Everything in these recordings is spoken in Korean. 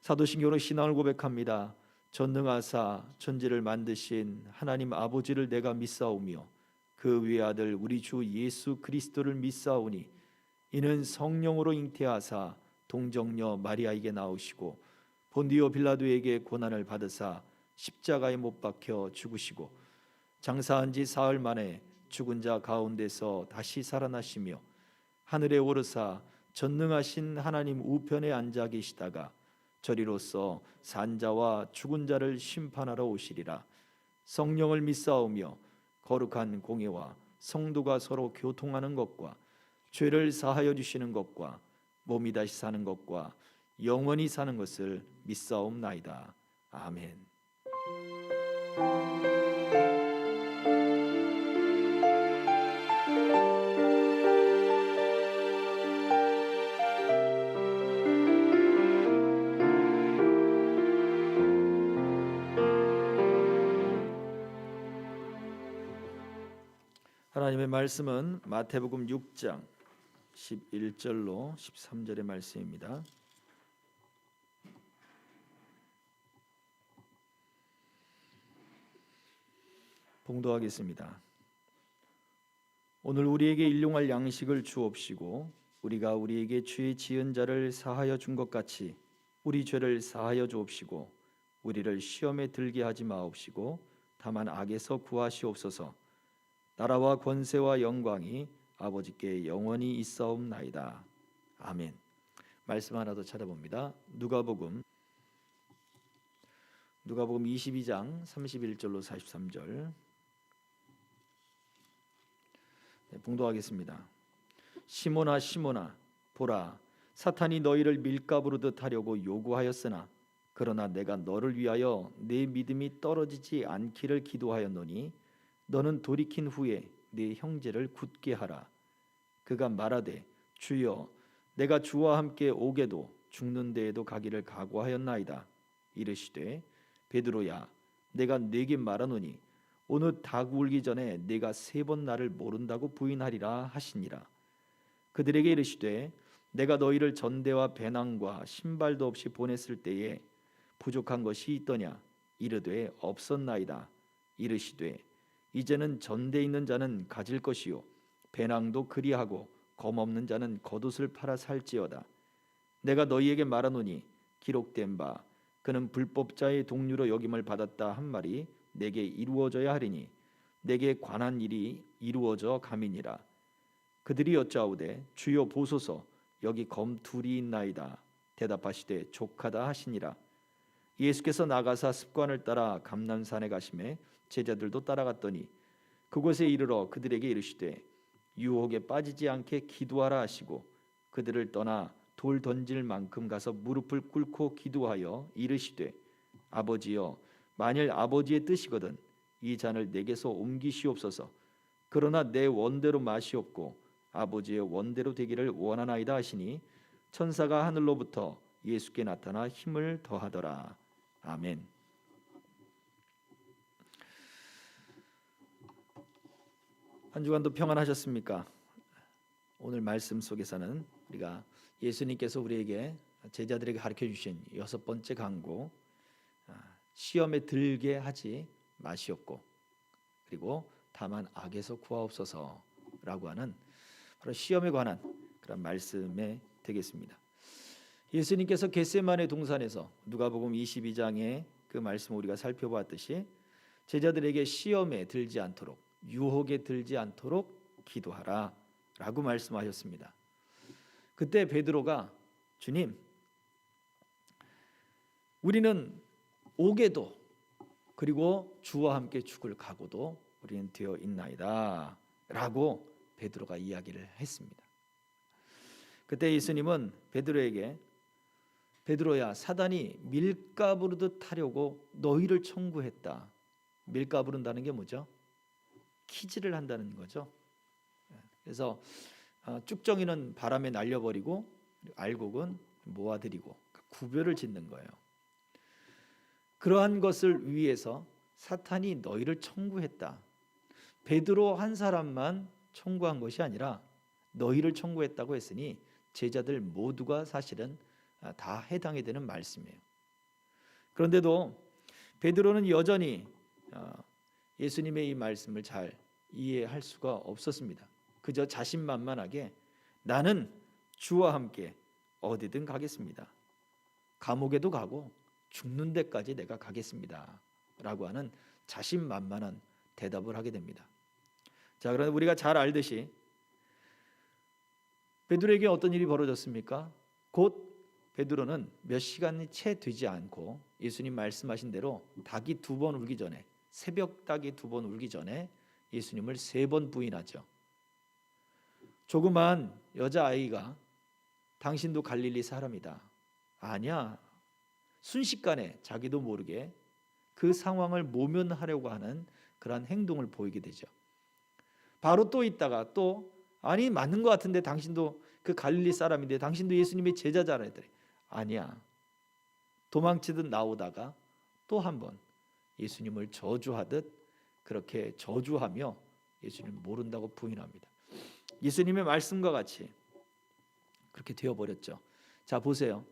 사도신경으로 신앙을 고백합니다. 전능하사 천지를 만드신 하나님 아버지를 내가 믿사오며 그 외아들 우리 주 예수 그리스도를 믿사오니 이는 성령으로 잉태하사 동정녀 마리아에게 나오시고 본디오 빌라도에게 고난을 받으사 십자가에 못 박혀 죽으시고 장사한 지 사흘 만에 죽은 자 가운데서 다시 살아나시며 하늘에 오르사 전능하신 하나님 우편에 앉아 계시다가 저리로서 산자와 죽은 자를 심판하러 오시리라. 성령을 믿사오며 거룩한 공예와 성도가 서로 교통하는 것과 죄를 사하여 주시는 것과 몸이 다시 사는 것과 영원히 사는 것을 믿사옵나이다. 아멘. 하나님의 말씀은 마태복음 6장 11절로 13절의 말씀입니다. 봉독하겠습니다. 오늘 우리에게 일용할 양식을 주옵시고 우리가 우리에게 죄 지은 자를 사하여 준 것 같이 우리 죄를 사하여 주옵시고 우리를 시험에 들게 하지 마옵시고 다만 악에서 구하시옵소서. 나라와 권세와 영광이 아버지께 영원히 있사옵나이다. 아멘. 말씀 하나 더 찾아봅니다. 누가복음 22장 31절로 43절 봉독하겠습니다. 시몬아 시몬아 보라 사탄이 너희를 밀가부르듯 하려고 요구하였으나 그러나 내가 너를 위하여 내 믿음이 떨어지지 않기를 기도하였노니 너는 돌이킨 후에 네 형제를 굳게 하라. 그가 말하되 주여 내가 주와 함께 오게도 죽는 데에도 가기를 각오하였나이다. 이르시되 베드로야 내가 네게 말하노니 오늘 닭 울기 전에 네가 3번 나를 모른다고 부인하리라 하시니라. 그들에게 이르시되 내가 너희를 전대와 배낭과 신발도 없이 보냈을 때에 부족한 것이 있더냐. 이르되 없었나이다. 이르시되 이제는 전대 있는 자는 가질 것이요 배낭도 그리하고 검없는 자는 겉옷을 팔아 살지어다. 내가 너희에게 말하노니 기록된 바 그는 불법자의 동류로 여김을 받았다 한 말이 내게 이루어져야 하리니 내게 관한 일이 이루어져 감이니라. 그들이 여짜오되 주여 보소서 여기 검 둘이 있나이다. 대답하시되 족하다 하시니라. 예수께서 나가사 습관을 따라 감난산에 가시매 제자들도 따라갔더니 그곳에 이르러 그들에게 이르시되 유혹에 빠지지 않게 기도하라 하시고 그들을 떠나 돌 던질 만큼 가서 무릎을 꿇고 기도하여 이르시되 아버지여 만일 아버지의 뜻이거든 이 잔을 내게서 옮기시옵소서. 그러나 내 원대로 마시옵고 아버지의 원대로 되기를 원하나이다 하시니 천사가 하늘로부터 예수께 나타나 힘을 더하더라. 아멘. 한 주간도 평안하셨습니까? 오늘 말씀 속에서는 우리가 예수님께서 우리에게 제자들에게 가르쳐 주신 6번째 강구 시험에 들게 하지 마시옵고 그리고 다만 악에서 구하옵소서라고 하는 바로 시험에 관한 그런 말씀에 되겠습니다. 예수님께서 겟세마네 동산에서 누가복음 22장의 그 말씀을 우리가 살펴보았듯이 제자들에게 시험에 들지 않도록 유혹에 들지 않도록 기도하라 라고 말씀하셨습니다. 그때 베드로가 주님 우리는 오게도 그리고 주와 함께 죽을 각오도 우리는 되어 있나이다 라고 베드로가 이야기를 했습니다. 그때 예수님은 베드로에게 베드로야 사단이 밀가부르듯 하려고 너희를 청구했다. 밀가부른다는 게 뭐죠? 키즈를 한다는 거죠. 그래서 쭉정이는 바람에 날려버리고 알곡은 모아들이고 구별을 짓는 거예요. 그러한 것을 위해서 사탄이 너희를 청구했다. 베드로 한 사람만 청구한 것이 아니라 너희를 청구했다고 했으니 제자들 모두가 사실은 다 해당이 되는 말씀이에요. 그런데도 베드로는 여전히 예수님의 이 말씀을 잘 이해할 수가 없었습니다. 그저 자신만만하게 나는 주와 함께 어디든 가겠습니다. 감옥에도 가고 죽는 데까지 내가 가겠습니다. 라고 하는 자신만만한 대답을 하게 됩니다. 자, 그런데 우리가 잘 알듯이 베드로에게 어떤 일이 벌어졌습니까? 곧 베드로는 몇 시간이 채 되지 않고 예수님 말씀하신 대로 닭이 2번 울기 전에, 새벽 닭이 2번 울기 전에 예수님을 3번 부인하죠. 조그만 여자아이가 당신도 갈릴리 사람이다. 아니야. 순식간에 자기도 모르게 그 상황을 모면하려고 하는 그러한 행동을 보이게 되죠. 바로 또 있다가 또 아니 맞는 것 같은데 당신도 그 갈릴리 사람인데 당신도 예수님의 제자잖아 했더니 아니야. 도망치듯 나오다가 또 한 번 예수님을 저주하듯 그렇게 저주하며 예수님을 모른다고 부인합니다. 예수님의 말씀과 같이 그렇게 되어버렸죠. 자, 보세요.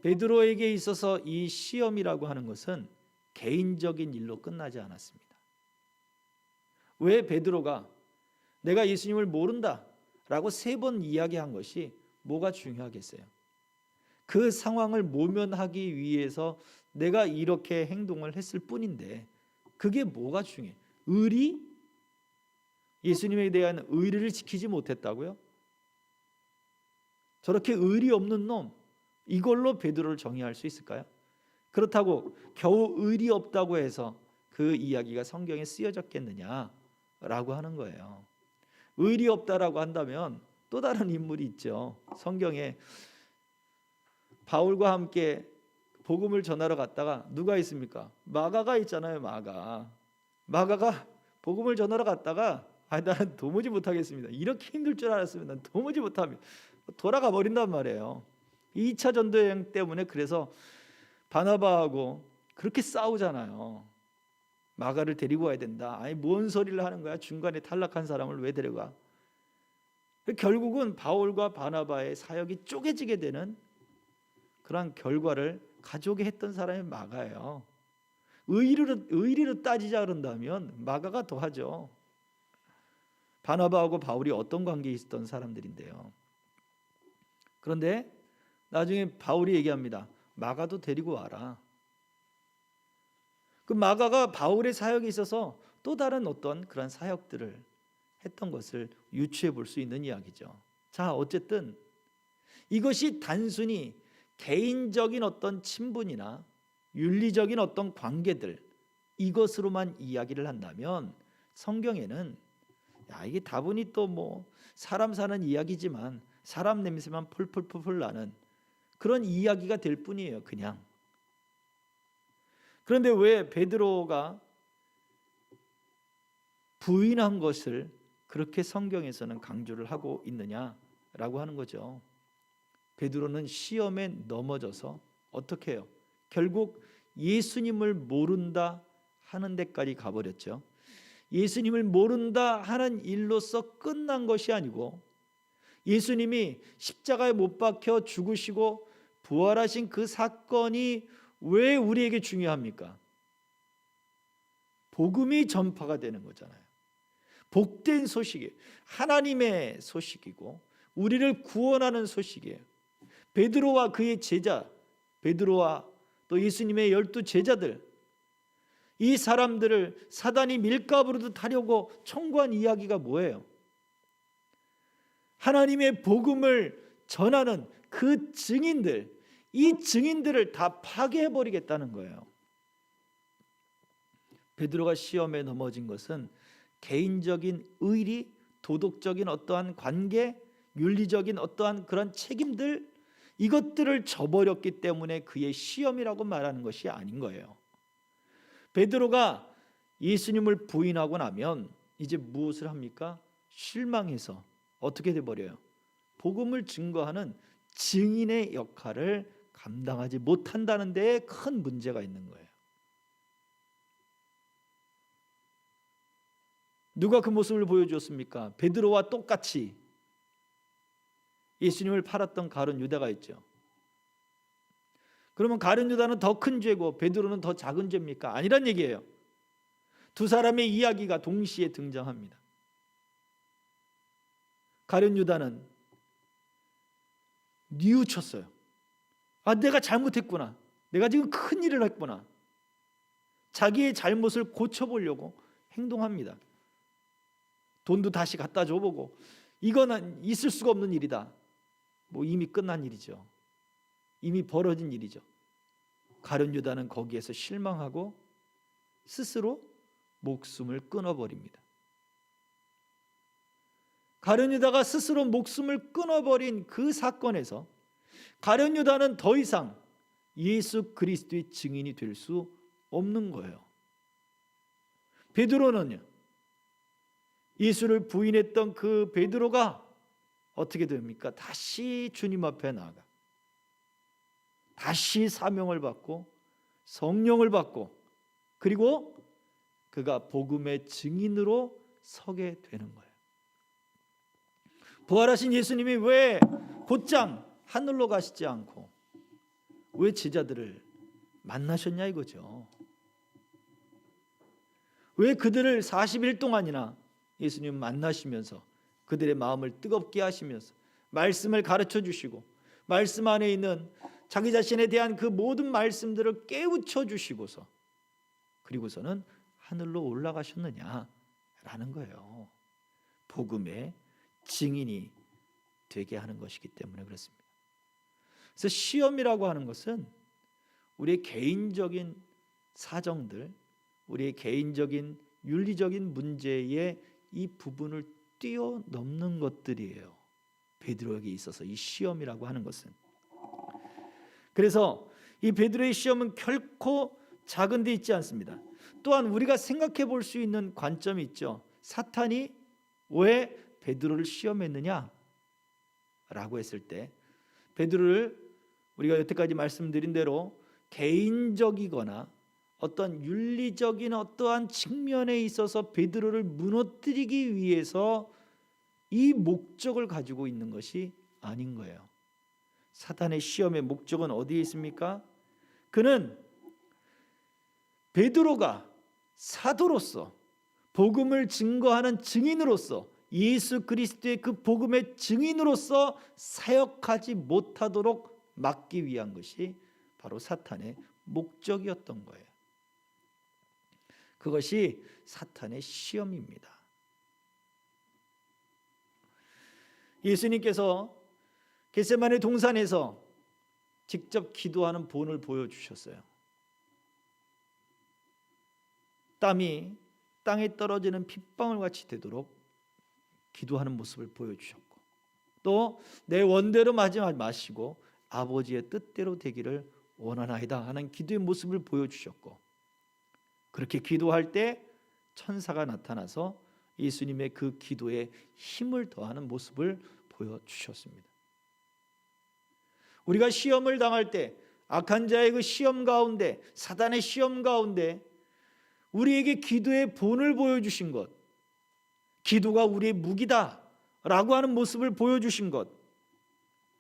베드로에게 있어서 이 시험이라고 하는 것은 개인적인 일로 끝나지 않았습니다. 왜 베드로가 내가 예수님을 모른다 라고 3번 이야기한 것이 뭐가 중요하겠어요? 그 상황을 모면하기 위해서 내가 이렇게 행동을 했을 뿐인데 그게 뭐가 중요해? 의리? 예수님에 대한 의리를 지키지 못했다고요? 저렇게 의리 없는 놈, 이걸로 베드로를 정의할 수 있을까요? 그렇다고 겨우 의리 없다고 해서 그 이야기가 성경에 쓰여졌겠느냐라고 하는 거예요. 의리 없다라고 한다면 또 다른 인물이 있죠. 성경에 바울과 함께 복음을 전하러 갔다가 누가 있습니까? 마가가 있잖아요. 마가가 복음을 전하러 갔다가 나는 도무지 못하겠습니다. 이렇게 힘들 줄 알았으면 난 도무지 못합니다. 돌아가 버린단 말이에요. 2차 전도 여행 때문에 그래서 바나바하고 그렇게 싸우잖아요. 마가를 데리고 와야 된다. 아니 뭔 소리를 하는 거야? 중간에 탈락한 사람을 왜 데려가? 결국은 바울과 바나바의 사역이 쪼개지게 되는 그런 결과를 가져오게 했던 사람이 마가예요. 의리로 따지자 그런다면 마가가 더하죠. 바나바하고 바울이 어떤 관계에 있었던 사람들인데요. 그런데 나중에 바울이 얘기합니다. 마가도 데리고 와라. 그 마가가 바울의 사역에 있어서 또 다른 어떤 그런 사역들을 했던 것을 유추해 볼 수 있는 이야기죠. 자, 어쨌든 이것이 단순히 개인적인 어떤 친분이나 윤리적인 어떤 관계들 이것으로만 이야기를 한다면 성경에는 이게 다분히 또 뭐 사람 사는 이야기지만 사람 냄새만 풀풀풀 나는 그런 이야기가 될 뿐이에요. 그냥. 그런데 왜 베드로가 부인한 것을 그렇게 성경에서는 강조를 하고 있느냐라고 하는 거죠. 베드로는 시험에 넘어져서 어떻게 해요? 결국 예수님을 모른다 하는 데까지 가버렸죠. 예수님을 모른다 하는 일로서 끝난 것이 아니고 예수님이 십자가에 못 박혀 죽으시고 부활하신 그 사건이 왜 우리에게 중요합니까? 복음이 전파가 되는 거잖아요. 복된 소식이에요. 하나님의 소식이고 우리를 구원하는 소식이에요. 베드로와 그의 제자, 베드로와 또 예수님의 12 제자들, 이 사람들을 사단이 밀가부르듯 하려고 청구한 이야기가 뭐예요? 하나님의 복음을 전하는 그 증인들, 이 증인들을 다 파괴해버리겠다는 거예요. 베드로가 시험에 넘어진 것은 개인적인 의리, 도덕적인 어떠한 관계, 윤리적인 어떠한 그런 책임들 이것들을 저버렸기 때문에 그의 시험이라고 말하는 것이 아닌 거예요. 베드로가 예수님을 부인하고 나면 이제 무엇을 합니까? 실망해서 어떻게 돼버려요? 복음을 증거하는 증인의 역할을 감당하지 못한다는 데에 큰 문제가 있는 거예요. 누가 그 모습을 보여주었습니까? 베드로와 똑같이 예수님을 팔았던 가룟 유다가 있죠. 그러면 가룟 유다는 더 큰 죄고 베드로는 더 작은 죄입니까? 아니란 얘기예요. 두 사람의 이야기가 동시에 등장합니다. 가룟 유다는 뉘우쳤어요. 내가 잘못했구나. 내가 지금 큰 일을 했구나. 자기의 잘못을 고쳐보려고 행동합니다. 돈도 다시 갖다 줘보고, 이거는 있을 수가 없는 일이다. 이미 끝난 일이죠. 이미 벌어진 일이죠. 가룟 유다는 거기에서 실망하고 스스로 목숨을 끊어버립니다. 가룟 유다가 스스로 목숨을 끊어버린 그 사건에서 가룟 유다는 더 이상 예수 그리스도의 증인이 될 수 없는 거예요. 베드로는요, 예수를 부인했던 그 베드로가 어떻게 됩니까? 다시 주님 앞에 나아가 다시 사명을 받고 성령을 받고, 그리고 그가 복음의 증인으로 서게 되는 거예요. 부활하신 예수님이 왜 곧장 하늘로 가시지 않고 왜 제자들을 만나셨냐 이거죠. 왜 그들을 40일 동안이나 예수님 만나시면서 그들의 마음을 뜨겁게 하시면서 말씀을 가르쳐 주시고, 말씀 안에 있는 자기 자신에 대한 그 모든 말씀들을 깨우쳐 주시고서 그리고서는 하늘로 올라가셨느냐라는 거예요. 복음의 증인이 되게 하는 것이기 때문에 그렇습니다. 그래서 시험이라고 하는 것은 우리의 개인적인 사정들, 우리의 개인적인 윤리적인 문제의 이 부분을 뛰어넘는 것들이에요. 베드로에게 있어서 이 시험이라고 하는 것은. 그래서 이 베드로의 시험은 결코 작은 데 있지 않습니다. 또한 우리가 생각해 볼 수 있는 관점이 있죠. 사탄이 왜 베드로를 시험했느냐 라고 했을 때, 베드로를 우리가 여태까지 말씀드린 대로 개인적이거나 어떤 윤리적인 어떠한 측면에 있어서 베드로를 무너뜨리기 위해서 이 목적을 가지고 있는 것이 아닌 거예요. 사탄의 시험의 목적은 어디에 있습니까? 그는 베드로가 사도로서 복음을 증거하는 증인으로서 예수 그리스도의 그 복음의 증인으로서 사역하지 못하도록 막기 위한 것이 바로 사탄의 목적이었던 거예요. 그것이 사탄의 시험입니다. 예수님께서 겟세마네 동산에서 직접 기도하는 본을 보여주셨어요. 땀이 땅에 떨어지는 핏방울 같이 되도록 기도하는 모습을 보여주셨고, 또 내 원대로 하지 마시고 아버지의 뜻대로 되기를 원하나이다 하는 기도의 모습을 보여주셨고, 그렇게 기도할 때 천사가 나타나서 예수님의 그 기도에 힘을 더하는 모습을 보여주셨습니다. 우리가 시험을 당할 때, 악한 자의 그 시험 가운데, 사단의 시험 가운데 우리에게 기도의 본을 보여주신 것, 기도가 우리의 무기다 라고 하는 모습을 보여주신 것,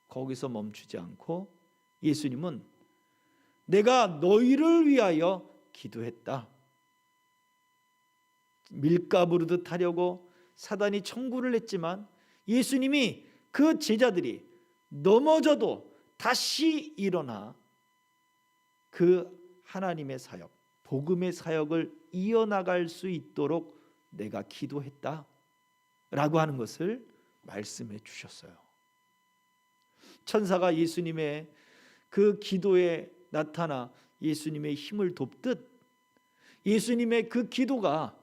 거기서 멈추지 않고 예수님은 내가 너희를 위하여 기도했다. 밀가부르듯 하려고 사단이 청구를 했지만 예수님이 그 제자들이 넘어져도 다시 일어나 그 하나님의 사역, 복음의 사역을 이어나갈 수 있도록 내가 기도했다 라고 하는 것을 말씀해 주셨어요. 천사가 예수님의 그 기도에 나타나 예수님의 힘을 돕듯 예수님의 그 기도가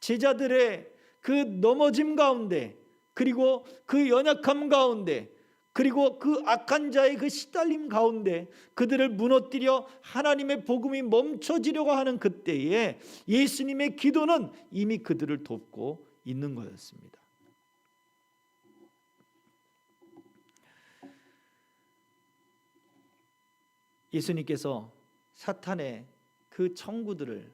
제자들의 그 넘어짐 가운데, 그리고 그 연약함 가운데, 그리고 그 악한 자의 그 시달림 가운데 그들을 무너뜨려 하나님의 복음이 멈춰지려고 하는 그때에 예수님의 기도는 이미 그들을 돕고 있는 거였습니다. 예수님께서 사탄의 그 청구들을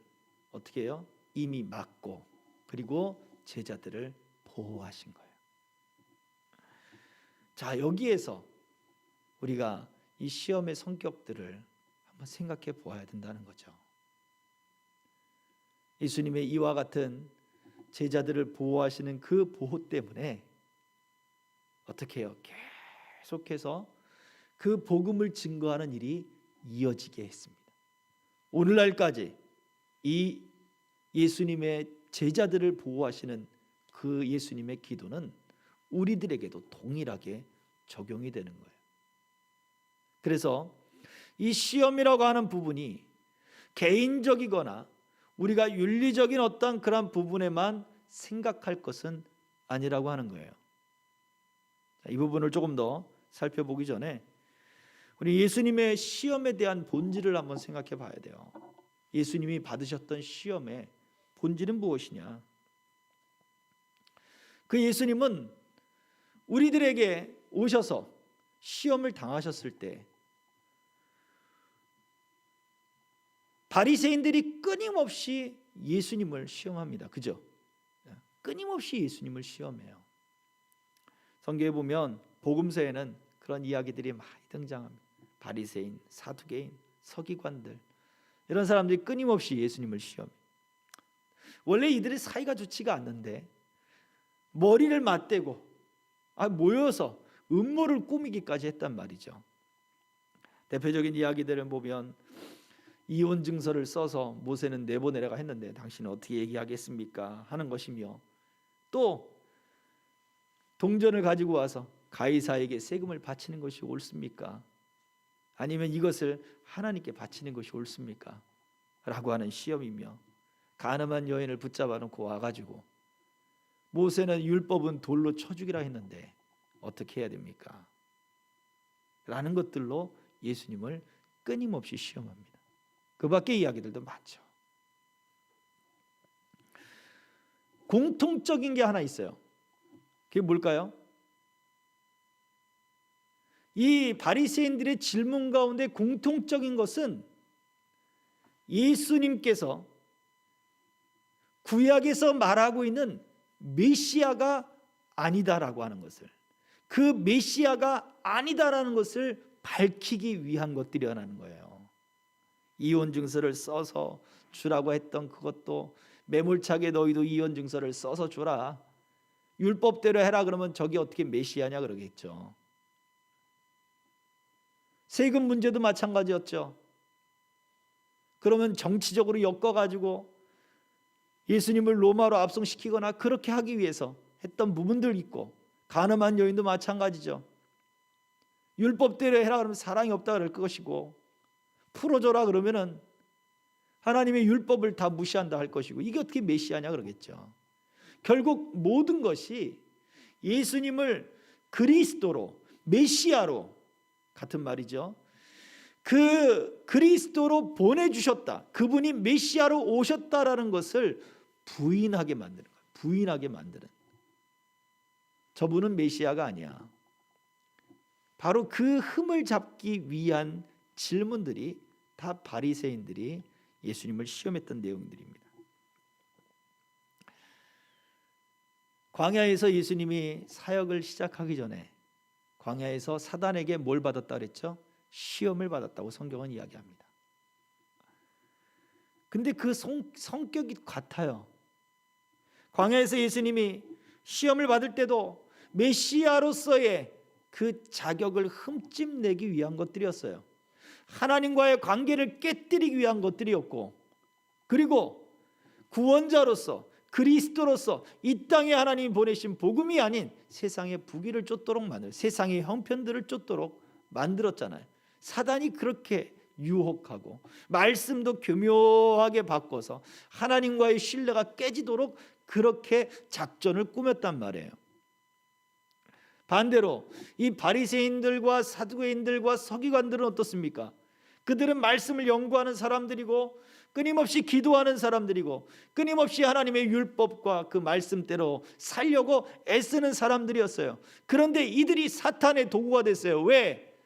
어떻게 해요? 이미 막고 그리고 제자들을 보호하신 거예요. 자, 여기에서 우리가 이 시험의 성격들을 생각해 보아야 된다는 거죠. 예수님의 이와 같은 제자들을 보호하시는 그 보호 때문에 어떻게 해요? 계속해서 그 복음을 증거하는 일이 이어지게 했습니다. 오늘날까지 이 예수님의 제자들을 보호하시는 그 예수님의 기도는 우리들에게도 동일하게 적용이 되는 거예요. 그래서 이 시험이라고 하는 부분이 개인적이거나 우리가 윤리적인 어떤 그런 부분에만 생각할 것은 아니라고 하는 거예요. 이 부분을 조금 더 살펴보기 전에 우리 예수님의 시험에 대한 본질을 한번 생각해 봐야 돼요. 예수님이 받으셨던 시험의 본질은 무엇이냐? 그 예수님은 우리들에게 오셔서 시험을 당하셨을 때 바리새인들이 끊임없이 예수님을 시험합니다. 그죠? 끊임없이 예수님을 시험해요. 성경에 보면 복음서에는 그런 이야기들이 많이 등장합니다. 바리새인, 사두개인, 서기관들 이런 사람들이 끊임없이 예수님을 시험해요. 원래 이들의 사이가 좋지가 않는데 머리를 맞대고 모여서 음모를 꾸미기까지 했단 말이죠. 대표적인 이야기들을 보면 이혼 증서를 써서 모세는 내보내라고 했는데 당신은 어떻게 얘기하겠습니까? 하는 것이며, 또 동전을 가지고 와서 가이사에게 세금을 바치는 것이 옳습니까? 아니면 이것을 하나님께 바치는 것이 옳습니까? 라고 하는 시험이며, 가늠한 여인을 붙잡아 놓고 와가지고 모세는 율법은 돌로 쳐 죽이라 했는데 어떻게 해야 됩니까? 라는 것들로 예수님을 끊임없이 시험합니다. 그 밖의 이야기들도 많죠. 공통적인 게 하나 있어요. 그게 뭘까요? 이 바리새인들의 질문 가운데 공통적인 것은 예수님께서 구약에서 말하고 있는 메시아가 아니다라고 하는 것을, 그 메시아가 아니다라는 것을 밝히기 위한 것들이라는 거예요. 이혼 증서를 써서 주라고 했던 그것도 매몰차게 너희도 이혼 증서를 써서 주라, 율법대로 해라 그러면 저게 어떻게 메시아냐 그러겠죠. 세금 문제도 마찬가지였죠. 그러면 정치적으로 엮어가지고 예수님을 로마로 압송시키거나 그렇게 하기 위해서 했던 부분들 있고, 가늠한 여인도 마찬가지죠. 율법대로 해라 그러면 사랑이 없다 그럴 것이고, 풀어줘라 그러면은 하나님의 율법을 다 무시한다 할 것이고, 이게 어떻게 메시아냐 그러겠죠. 결국 모든 것이 예수님을 그리스도로, 메시아로, 같은 말이죠, 그 그리스도로 보내주셨다, 그분이 메시아로 오셨다라는 것을 부인하게 만드는 거예요. 부인하게 만드는, 저분은 메시아가 아니야. 바로 그 흠을 잡기 위한 질문들이 다 바리새인들이 예수님을 시험했던 내용들입니다. 광야에서 예수님이 사역을 시작하기 전에 광야에서 사단에게 뭘 받았다 그랬죠? 시험을 받았다고 성경은 이야기합니다. 근데 그 성격이 같아요. 광야에서 예수님이 시험을 받을 때도 메시아로서의 그 자격을 흠집내기 위한 것들이었어요. 하나님과의 관계를 깨뜨리기 위한 것들이었고, 그리고 구원자로서, 그리스도로서 이 땅에 하나님이 보내신 복음이 아닌 세상의 부귀를 쫓도록 만들, 세상의 형편들을 쫓도록 만들었잖아요. 사단이 그렇게 유혹하고 말씀도 교묘하게 바꿔서 하나님과의 신뢰가 깨지도록 그렇게 작전을 꾸몄단 말이에요. 반대로 이 바리새인들과 사두개인들과 서기관들은 어떻습니까? 그들은 말씀을 연구하는 사람들이고 끊임없이 기도하는 사람들이고 끊임없이 하나님의 율법과 그 말씀대로 살려고 애쓰는 사람들이었어요. 그런데 이들이 사탄의 도구가 됐어요. 왜?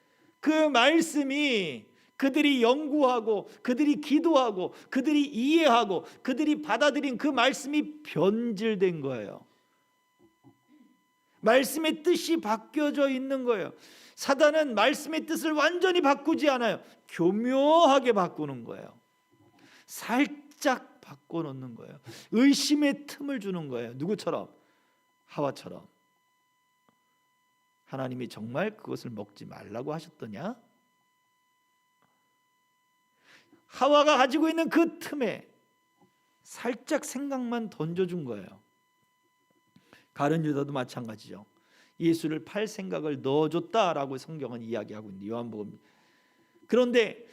그 말씀이 그들이 연구하고 그들이 기도하고 그들이 이해하고 그들이 받아들인 그 말씀이 변질된 거예요. 말씀의 뜻이 바뀌어져 있는 거예요. 사단은 말씀의 뜻을 완전히 바꾸지 않아요. 교묘하게 바꾸는 거예요. 살짝 바꿔놓는 거예요. 의심의 틈을 주는 거예요. 누구처럼? 하와처럼. 하나님이 정말 그것을 먹지 말라고 하셨더냐? 하와가 가지고 있는 그 틈에 살짝 생각만 던져준 거예요. 가룟 유다도 마찬가지죠. 예수를 팔 생각을 넣어줬다라고 성경은 이야기하고 있는데, 요한복음. 그런데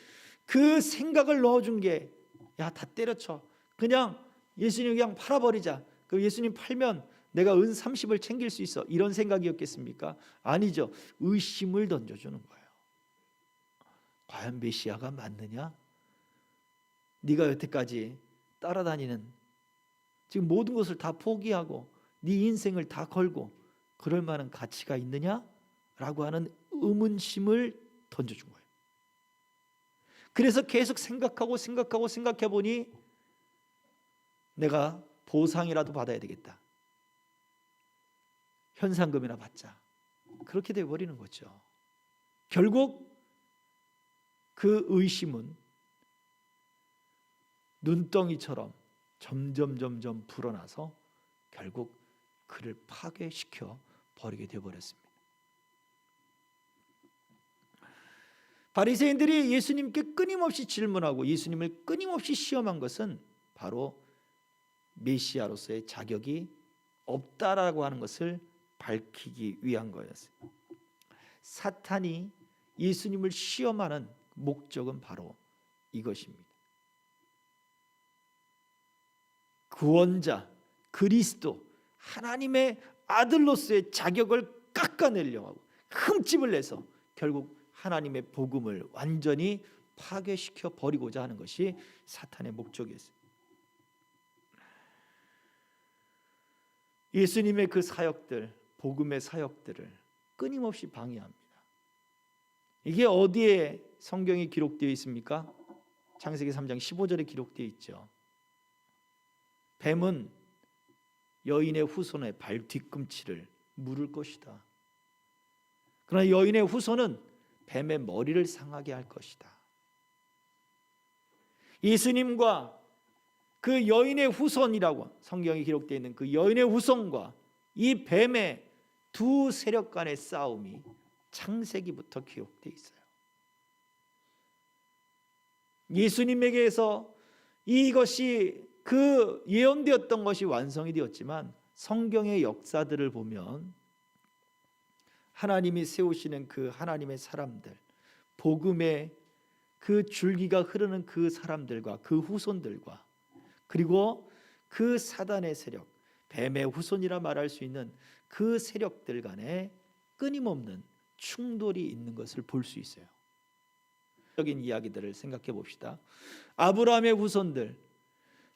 그 생각을 넣어준 게, 야, 다 때려쳐, 그냥 예수님 그냥 팔아버리자, 그 예수님 팔면 내가 은 30을 챙길 수 있어, 이런 생각이었겠습니까? 아니죠. 의심을 던져주는 거예요. 과연 메시아가 맞느냐? 네가 여태까지 따라다니는, 지금 모든 것을 다 포기하고 네 인생을 다 걸고 그럴 만한 가치가 있느냐라고 하는 의문심을 던져준 거예요. 그래서 계속 생각해 보니 내가 보상이라도 받아야 되겠다, 현상금이나 받자, 그렇게 돼버리는 거죠. 결국 그 의심은 눈덩이처럼 점점 불어나서 결국 그를 파괴시켜 버리게 되어버렸습니다. 바리새인들이 예수님께 끊임없이 질문하고 예수님을 끊임없이 시험한 것은 바로 메시아로서의 자격이 없다라고 하는 것을 밝히기 위한 거였어요. 사탄이 예수님을 시험하는 목적은 바로 이것입니다. 구원자 그리스도 하나님의 아들로서의 자격을 깎아내려고 하고 흠집을 내서 결국 하나님의 복음을 완전히 파괴시켜 버리고자 하는 것이 사탄의 목적이었어요. 예수님의 그 사역들, 복음의 사역들을 끊임없이 방해합니다. 이게 어디에 성경이 기록되어 있습니까? 창세기 3장 15절에 기록되어 있죠. 뱀은 여인의 후손의 발 뒤꿈치를 물을 것이다. 그러나 여인의 후손은 뱀의 머리를 상하게 할 것이다. 예수님과 그 여인의 후손이라고 성경에 기록되어 있는 그 여인의 후손과 이 뱀의 두 세력 간의 싸움이 창세기부터 기록되어 있어요. 예수님에게서 이것이 그 예언되었던 것이 완성이 되었지만 성경의 역사들을 보면 하나님이 세우시는 그 하나님의 사람들, 복음의 그 줄기가 흐르는 그 사람들과 그 후손들과 그리고 그 사단의 세력, 뱀의 후손이라 말할 수 있는 그 세력들 간에 끊임없는 충돌이 있는 것을 볼 수 있어요. 적인 이야기들을 생각해 봅시다. 아브라함의 후손들,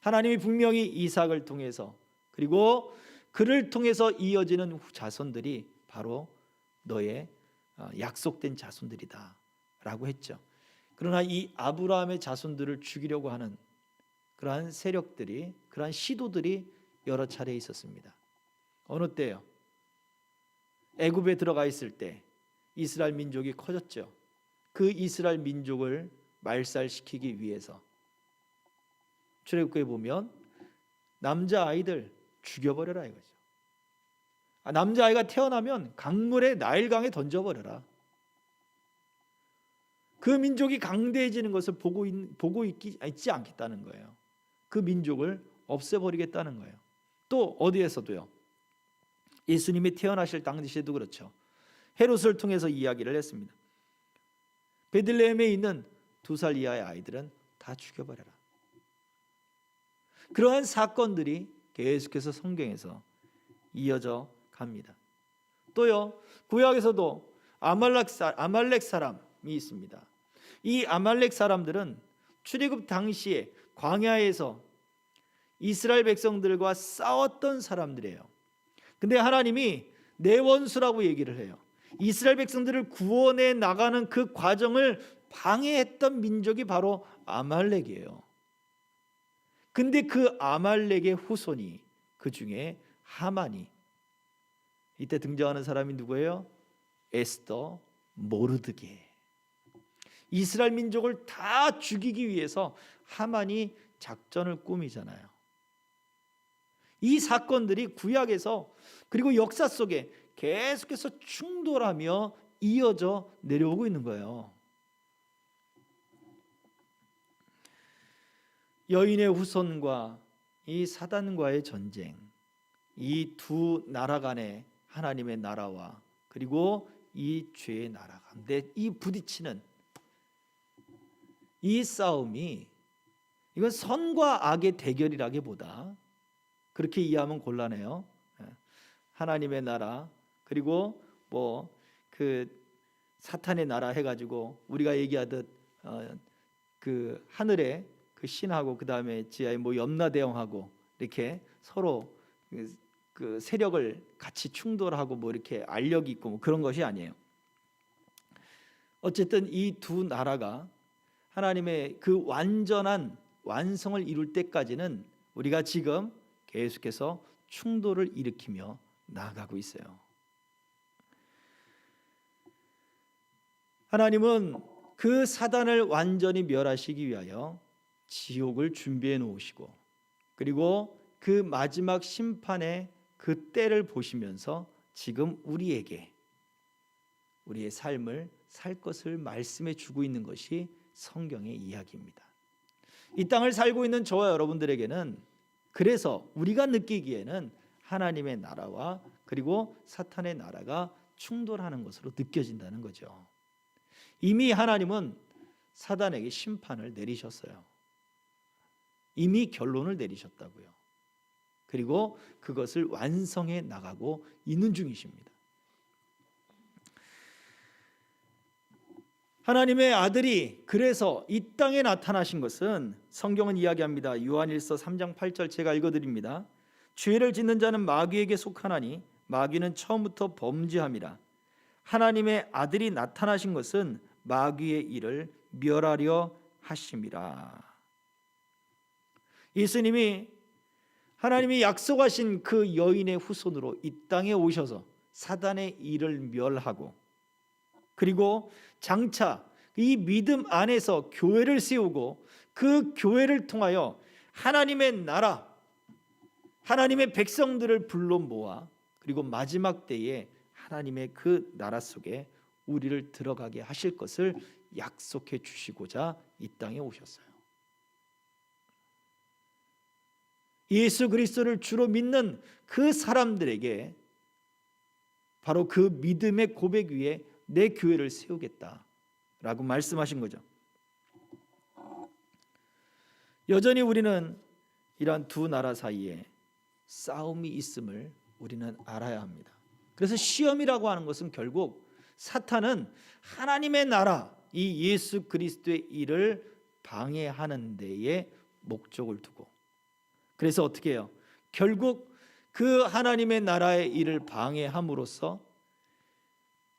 하나님이 분명히 이삭을 통해서 그리고 그를 통해서 이어지는 자손들이 바로 너의 약속된 자손들이다 라고 했죠. 그러나 이 아브라함의 자손들을 죽이려고 하는 그러한 세력들이, 그러한 시도들이 여러 차례 있었습니다. 어느 때요? 애굽에 들어가 있을 때 이스라엘 민족이 커졌죠. 그 이스라엘 민족을 말살시키기 위해서 출애굽기에 보면 남자아이들 죽여버려라 이거죠. 남자아이가 태어나면 강물에 나일강에 던져버려라. 그 민족이 강대해지는 것을 보고 있지 않겠다는 거예요. 그 민족을 없애버리겠다는 거예요. 또 어디에서도요. 예수님이 태어나실 당시에도 그렇죠. 헤롯을 통해서 이야기를 했습니다. 베들레헴에 있는 2살 이하의 아이들은 다 죽여버려라. 그러한 사건들이 계속해서 성경에서 이어져 갑니다. 또요, 구약에서도 아말렉 사람이 있습니다. 이 아말렉 사람들은 출애굽 당시에 광야에서 이스라엘 백성들과 싸웠던 사람들이에요. 근데 하나님이 내 원수라고 얘기를 해요. 이스라엘 백성들을 구원해 나가는 그 과정을 방해했던 민족이 바로 아말렉이에요. 근데 그 아말렉의 후손이, 그 중에 하만이, 이때 등장하는 사람이 누구예요? 에스더, 모르드게. 이스라엘 민족을 다 죽이기 위해서 하만이 작전을 꾸미잖아요. 이 사건들이 구약에서 그리고 역사 속에 계속해서 충돌하며 이어져 내려오고 있는 거예요. 여인의 후손과 이 사단과의 전쟁, 이 두 나라 간의 하나님의 나라와 그리고 이 죄의 나라 가운데 이 부딪히는 이 싸움이, 이건 선과 악의 대결이라기보다, 그렇게 이해하면 곤란해요. 하나님의 나라 그리고 그 사탄의 나라 해가지고 우리가 얘기하듯 그 하늘의 그 신하고 그 다음에 지하의 염라대왕하고 이렇게 서로 그 세력을 같이 충돌하고 이렇게 알력이 있고 그런 것이 아니에요. 어쨌든 이 두 나라가 하나님의 그 완전한 완성을 이룰 때까지는 우리가 지금 계속해서 충돌을 일으키며 나아가고 있어요. 하나님은 그 사단을 완전히 멸하시기 위하여 지옥을 준비해 놓으시고, 그리고 그 마지막 심판의 그 때를 보시면서 지금 우리에게 우리의 삶을 살 것을 말씀해 주고 있는 것이 성경의 이야기입니다. 이 땅을 살고 있는 저와 여러분들에게는, 그래서 우리가 느끼기에는 하나님의 나라와 그리고 사탄의 나라가 충돌하는 것으로 느껴진다는 거죠. 이미 하나님은 사단에게 심판을 내리셨어요. 이미 결론을 내리셨다고요. 그리고 그것을 완성해 나가고 있는 중이십니다. 하나님의 아들이 그래서 이 땅에 나타나신 것은, 성경은 이야기합니다. 요한일서 3장 8절 제가 읽어드립니다. 죄를 짓는 자는 마귀에게 속하나니 마귀는 처음부터 범죄함이라. 하나님의 아들이 나타나신 것은 마귀의 일을 멸하려 하심이라. 예수님이 하나님이 약속하신 그 여인의 후손으로 이 땅에 오셔서 사단의 일을 멸하고, 그리고 장차 이 믿음 안에서 교회를 세우고 그 교회를 통하여 하나님의 나라, 하나님의 백성들을 불러 모아, 그리고 마지막 때에 하나님의 그 나라 속에 우리를 들어가게 하실 것을 약속해 주시고자 이 땅에 오셨어요. 예수 그리스도를 주로 믿는 그 사람들에게 바로 그 믿음의 고백 위에 내 교회를 세우겠다라고 말씀하신 거죠. 여전히 우리는 이러한 두 나라 사이에 싸움이 있음을 우리는 알아야 합니다. 그래서 시험이라고 하는 것은 결국 사탄은 하나님의 나라, 이 예수 그리스도의 일을 방해하는 데에 목적을 두고, 그래서 어떻게 해요? 결국 그 하나님의 나라의 일을 방해함으로써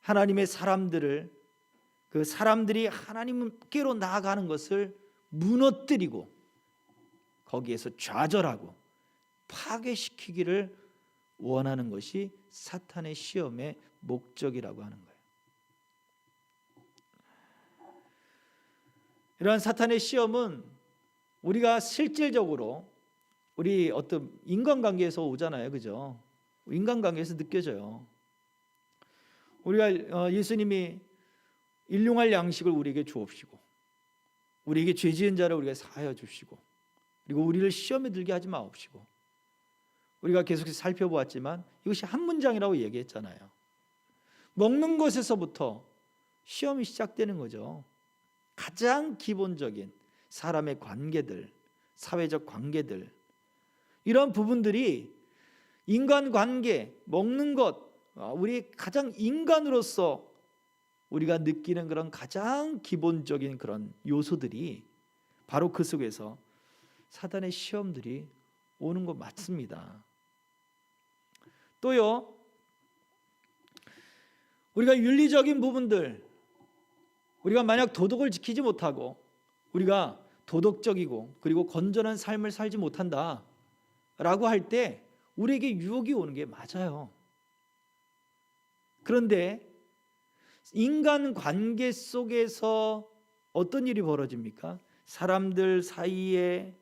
하나님의 사람들을, 그 사람들이 하나님께로 나아가는 것을 무너뜨리고 거기에서 좌절하고 파괴시키기를 원하는 것이 사탄의 시험의 목적이라고 하는 거예요. 이러한 사탄의 시험은 우리가 실질적으로 우리 어떤 인간관계에서 오잖아요, 그죠? 인간관계에서 느껴져요. 우리가 예수님이 일용할 양식을 우리에게 주옵시고, 우리에게 죄 지은 자를 우리가 사하여 주시고, 그리고 우리를 시험에 들게 하지 마옵시고, 우리가 계속해서 살펴보았지만 이것이 한 문장이라고 얘기했잖아요. 먹는 것에서부터 시험이 시작되는 거죠. 가장 기본적인 사람의 관계들, 사회적 관계들, 이런 부분들이 인간관계, 먹는 것, 우리 가장 인간으로서 우리가 느끼는 그런 가장 기본적인 그런 요소들이 바로 그 속에서 사단의 시험들이 오는 거 맞습니다. 또요, 우리가 윤리적인 부분들, 우리가 만약 도덕을 지키지 못하고 우리가 도덕적이고 그리고 건전한 삶을 살지 못한다 라고 할 때 우리에게 유혹이 오는 게 맞아요. 그런데 인간 관계 속에서 어떤 일이 벌어집니까? 사람들 사이에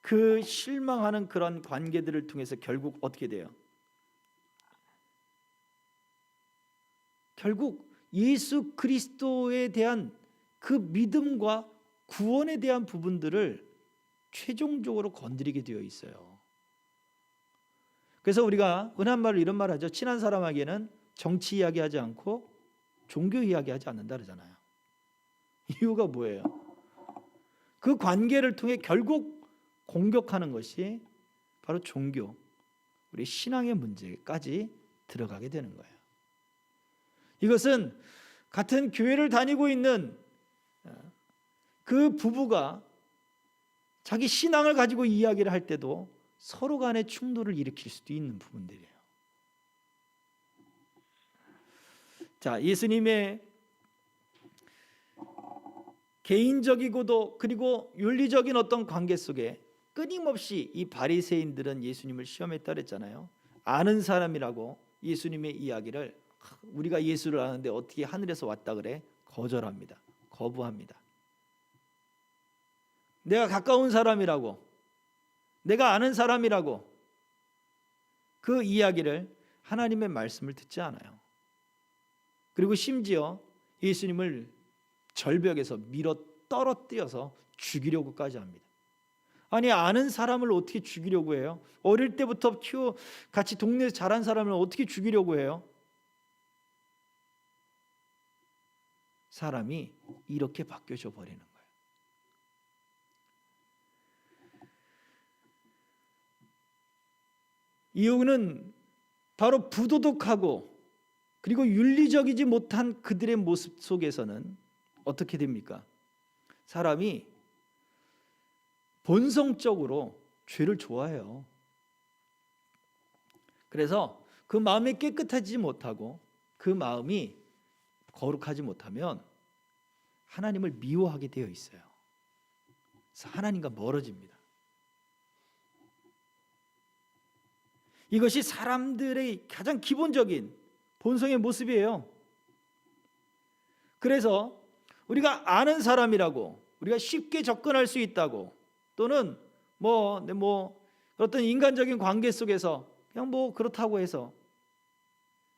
그 실망하는 그런 관계들을 통해서 결국 어떻게 돼요? 결국 예수 그리스도에 대한 그 믿음과 구원에 대한 부분들을 최종적으로 건드리게 되어 있어요. 그래서 우리가 흔한 말로 이런 말 하죠. 친한 사람에게는 정치 이야기하지 않고 종교 이야기하지 않는다 그러잖아요. 이유가 뭐예요? 그 관계를 통해 결국 공격하는 것이 바로 종교, 우리 신앙의 문제까지 들어가게 되는 거예요. 이것은 같은 교회를 다니고 있는 그 부부가 자기 신앙을 가지고 이야기를 할 때도 서로 간의 충돌을 일으킬 수도 있는 부분들이에요. 자, 예수님의 개인적이고도 그리고 윤리적인 어떤 관계 속에 끊임없이 이 바리새인들은 예수님을 시험했다 그랬잖아요. 아는 사람이라고 예수님의 이야기를, 우리가 예수를 아는데 어떻게 하늘에서 왔다 그래? 거절합니다. 거부합니다. 내가 가까운 사람이라고, 내가 아는 사람이라고 그 이야기를, 하나님의 말씀을 듣지 않아요. 그리고 심지어 예수님을 절벽에서 밀어 떨어뜨려서 죽이려고까지 합니다. 아니, 아는 사람을 어떻게 죽이려고 해요? 어릴 때부터 같이 동네에서 자란 사람을 어떻게 죽이려고 해요? 사람이 이렇게 바뀌어져 버리는 거예요. 이유는 바로 부도덕하고 그리고 윤리적이지 못한 그들의 모습 속에서는 어떻게 됩니까? 사람이 본성적으로 죄를 좋아해요. 그래서 그 마음이 깨끗하지 못하고 그 마음이 거룩하지 못하면 하나님을 미워하게 되어 있어요. 그래서 하나님과 멀어집니다. 이것이 사람들의 가장 기본적인 본성의 모습이에요. 그래서 우리가 아는 사람이라고, 우리가 쉽게 접근할 수 있다고, 또는 어떤 인간적인 관계 속에서 그냥 그렇다고 해서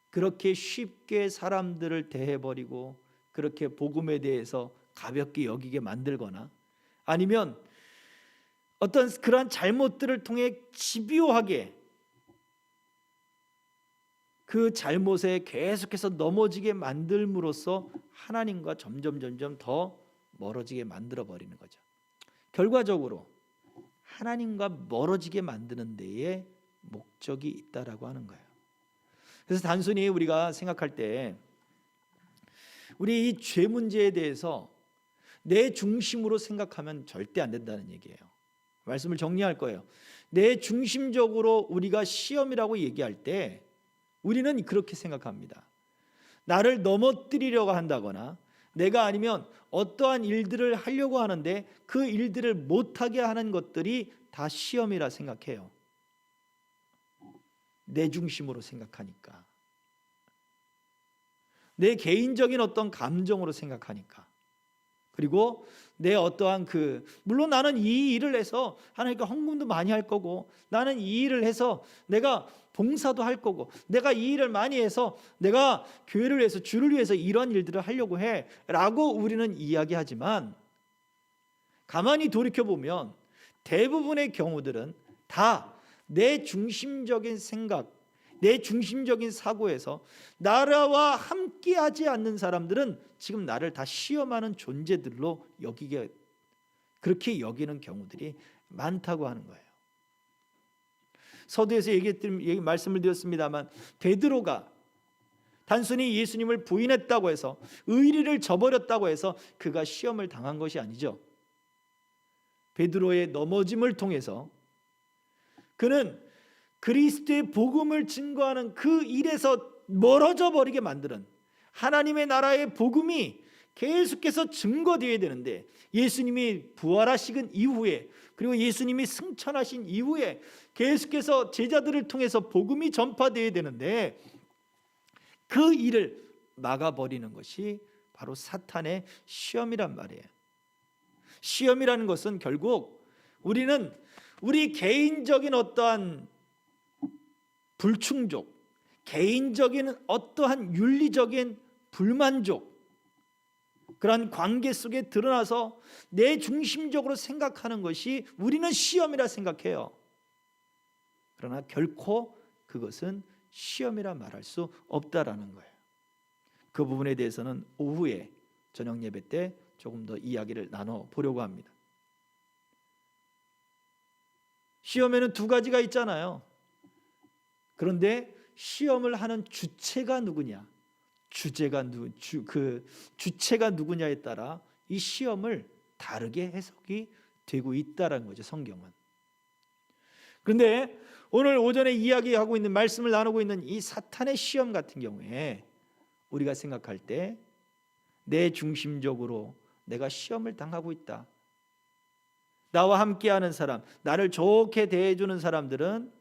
그렇게 쉽게 사람들을 대해버리고 그렇게 복음에 대해서 가볍게 여기게 만들거나, 아니면 어떤 그러한 잘못들을 통해 집요하게 그 잘못에 계속해서 넘어지게 만들므로써 하나님과 점점 더 멀어지게 만들어 버리는 거죠. 결과적으로 하나님과 멀어지게 만드는 데에 목적이 있다라고 하는 거예요. 그래서 단순히 우리가 생각할 때 우리 이 죄 문제에 대해서 내 중심으로 생각하면 절대 안 된다는 얘기예요. 말씀을 정리할 거예요. 내 중심적으로 우리가 시험이라고 얘기할 때 우리는 그렇게 생각합니다. 나를 넘어뜨리려고 한다거나, 내가 아니면 어떠한 일들을 하려고 하는데 그 일들을 못하게 하는 것들이 다 시험이라 생각해요. 내 중심으로 생각하니까, 내 개인적인 어떤 감정으로 생각하니까, 그리고 내 어떠한 물론 나는 이 일을 해서 하나님께 헌금도 많이 할 거고, 나는 이 일을 해서 내가 봉사도 할 거고, 내가 이 일을 많이 해서 내가 교회를 위해서, 주를 위해서 이런 일들을 하려고 해 라고 우리는 이야기하지만, 가만히 돌이켜보면 대부분의 경우들은 다 내 중심적인 생각, 내 중심적인 사고에서 나라와 함께하지 않는 사람들은 지금 나를 다 시험하는 존재들로 그렇게 여기는 경우들이 많다고 하는 거예요. 서두에서 말씀을 드렸습니다만, 베드로가 단순히 예수님을 부인했다고 해서, 의리를 저버렸다고 해서 그가 시험을 당한 것이 아니죠. 베드로의 넘어짐을 통해서 그는 그리스도의 복음을 증거하는 그 일에서 멀어져 버리게 만드는, 하나님의 나라의 복음이 계속해서 증거되어야 되는데, 예수님이 부활하신 이후에, 그리고 예수님이 승천하신 이후에 계속해서 제자들을 통해서 복음이 전파되어야 되는데 그 일을 막아버리는 것이 바로 사탄의 시험이란 말이에요. 시험이라는 것은 결국 우리는 우리 개인적인 어떠한 불충족, 개인적인 어떠한 윤리적인 불만족, 그런 관계 속에 드러나서 내 중심적으로 생각하는 것이 우리는 시험이라 생각해요. 그러나 결코 그것은 시험이라 말할 수 없다라는 거예요. 그 부분에 대해서는 오후에 저녁 예배 때 조금 더 이야기를 나눠보려고 합니다. 시험에는 두 가지가 있잖아요. 그런데 시험을 하는 주체가 누구냐, 주체가 누구냐에 따라 이 시험을 다르게 해석이 되고 있다는 거죠, 성경은. 그런데 오늘 오전에 이야기하고 있는, 말씀을 나누고 있는 이 사탄의 시험 같은 경우에 우리가 생각할 때 내 중심적으로 내가 시험을 당하고 있다. 나와 함께하는 사람, 나를 좋게 대해주는 사람들은